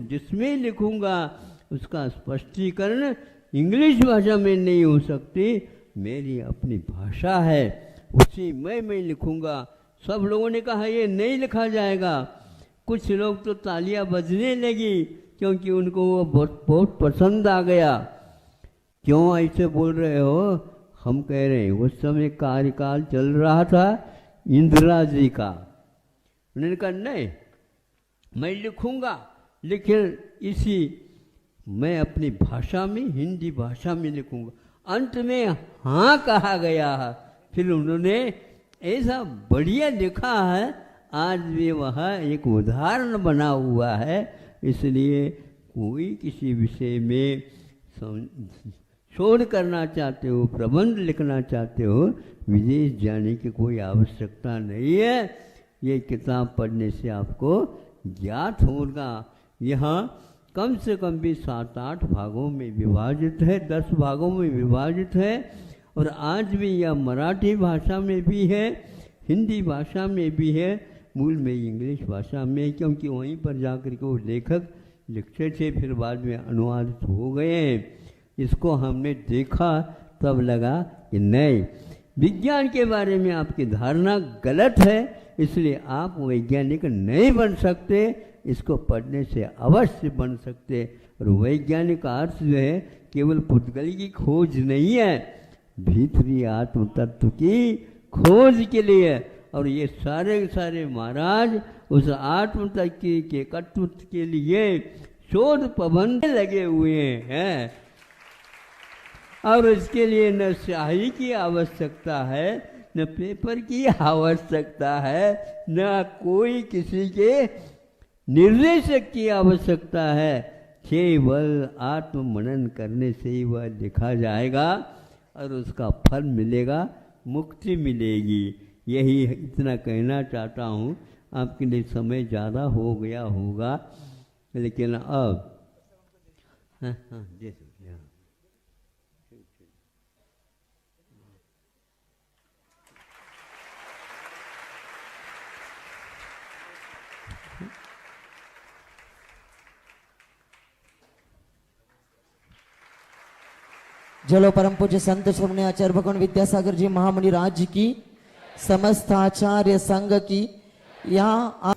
जिसमें लिखूँगा उसका स्पष्टीकरण इंग्लिश भाषा में नहीं हो सकती, मेरी अपनी भाषा है उसी में मैं लिखूँगा। सब लोगों ने कहा ये नहीं लिखा जाएगा। कुछ लोग तो तालियां बजने लगी क्योंकि उनको वो बहुत पसंद आ गया। क्यों ऐसे बोल रहे हो? हम कह रहे हैं उस समय कार्यकाल चल रहा था इंदिरा जी का। उन्होंने कहा नहीं मैं लिखूँगा, लेकिन इसी मैं अपनी भाषा में हिंदी भाषा में लिखूँगा। अंत में हाँ कहा गया है। फिर उन्होंने ऐसा बढ़िया लिखा है, आज भी वह एक उदाहरण बना हुआ है। इसलिए कोई किसी विषय में शोध करना चाहते हो, प्रबंध लिखना चाहते हो, विदेश जाने की कोई आवश्यकता नहीं है। ये किताब पढ़ने से आपको ज्ञात होगा। यहाँ कम से कम भी 7-8 भागों में विभाजित है, 10 भागों में विभाजित है, और आज भी यह मराठी भाषा में भी है, हिंदी भाषा में भी है, मूल में इंग्लिश भाषा में, क्योंकि वहीं पर जाकर के वो लेखक लिखते थे, फिर बाद में अनुवादित हो गए हैं। इसको हमने देखा तब लगा कि नहीं, विज्ञान के बारे में आपकी धारणा गलत है, इसलिए आप वैज्ञानिक नहीं बन सकते। इसको पढ़ने से अवश्य बन सकते। और वैज्ञानिक का अर्थ जो है केवल पुद्गल की खोज नहीं है, भीतरी आत्म तत्व की खोज के लिए। और ये सारे सारे महाराज उस आत्म तत्व के कर्तृत्व के लिए शोध प्रबंध लगे हुए हैं। और इसके लिए न स्याही की आवश्यकता है, न पेपर की आवश्यकता है, न कोई किसी के निर्देशक की आवश्यकता है। केवल आत्म मनन करने से ही वह लिखा जाएगा और उसका फल मिलेगा, मुक्ति मिलेगी। यही इतना कहना चाहता हूँ। आपके लिए समय ज़्यादा हो गया होगा, लेकिन अब जैसे जलो परम पूज्य संत श्रवण आचार्य भगवान विद्यासागर जी महामुनि राज्य की समस्त आचार्य संघ की यहाँ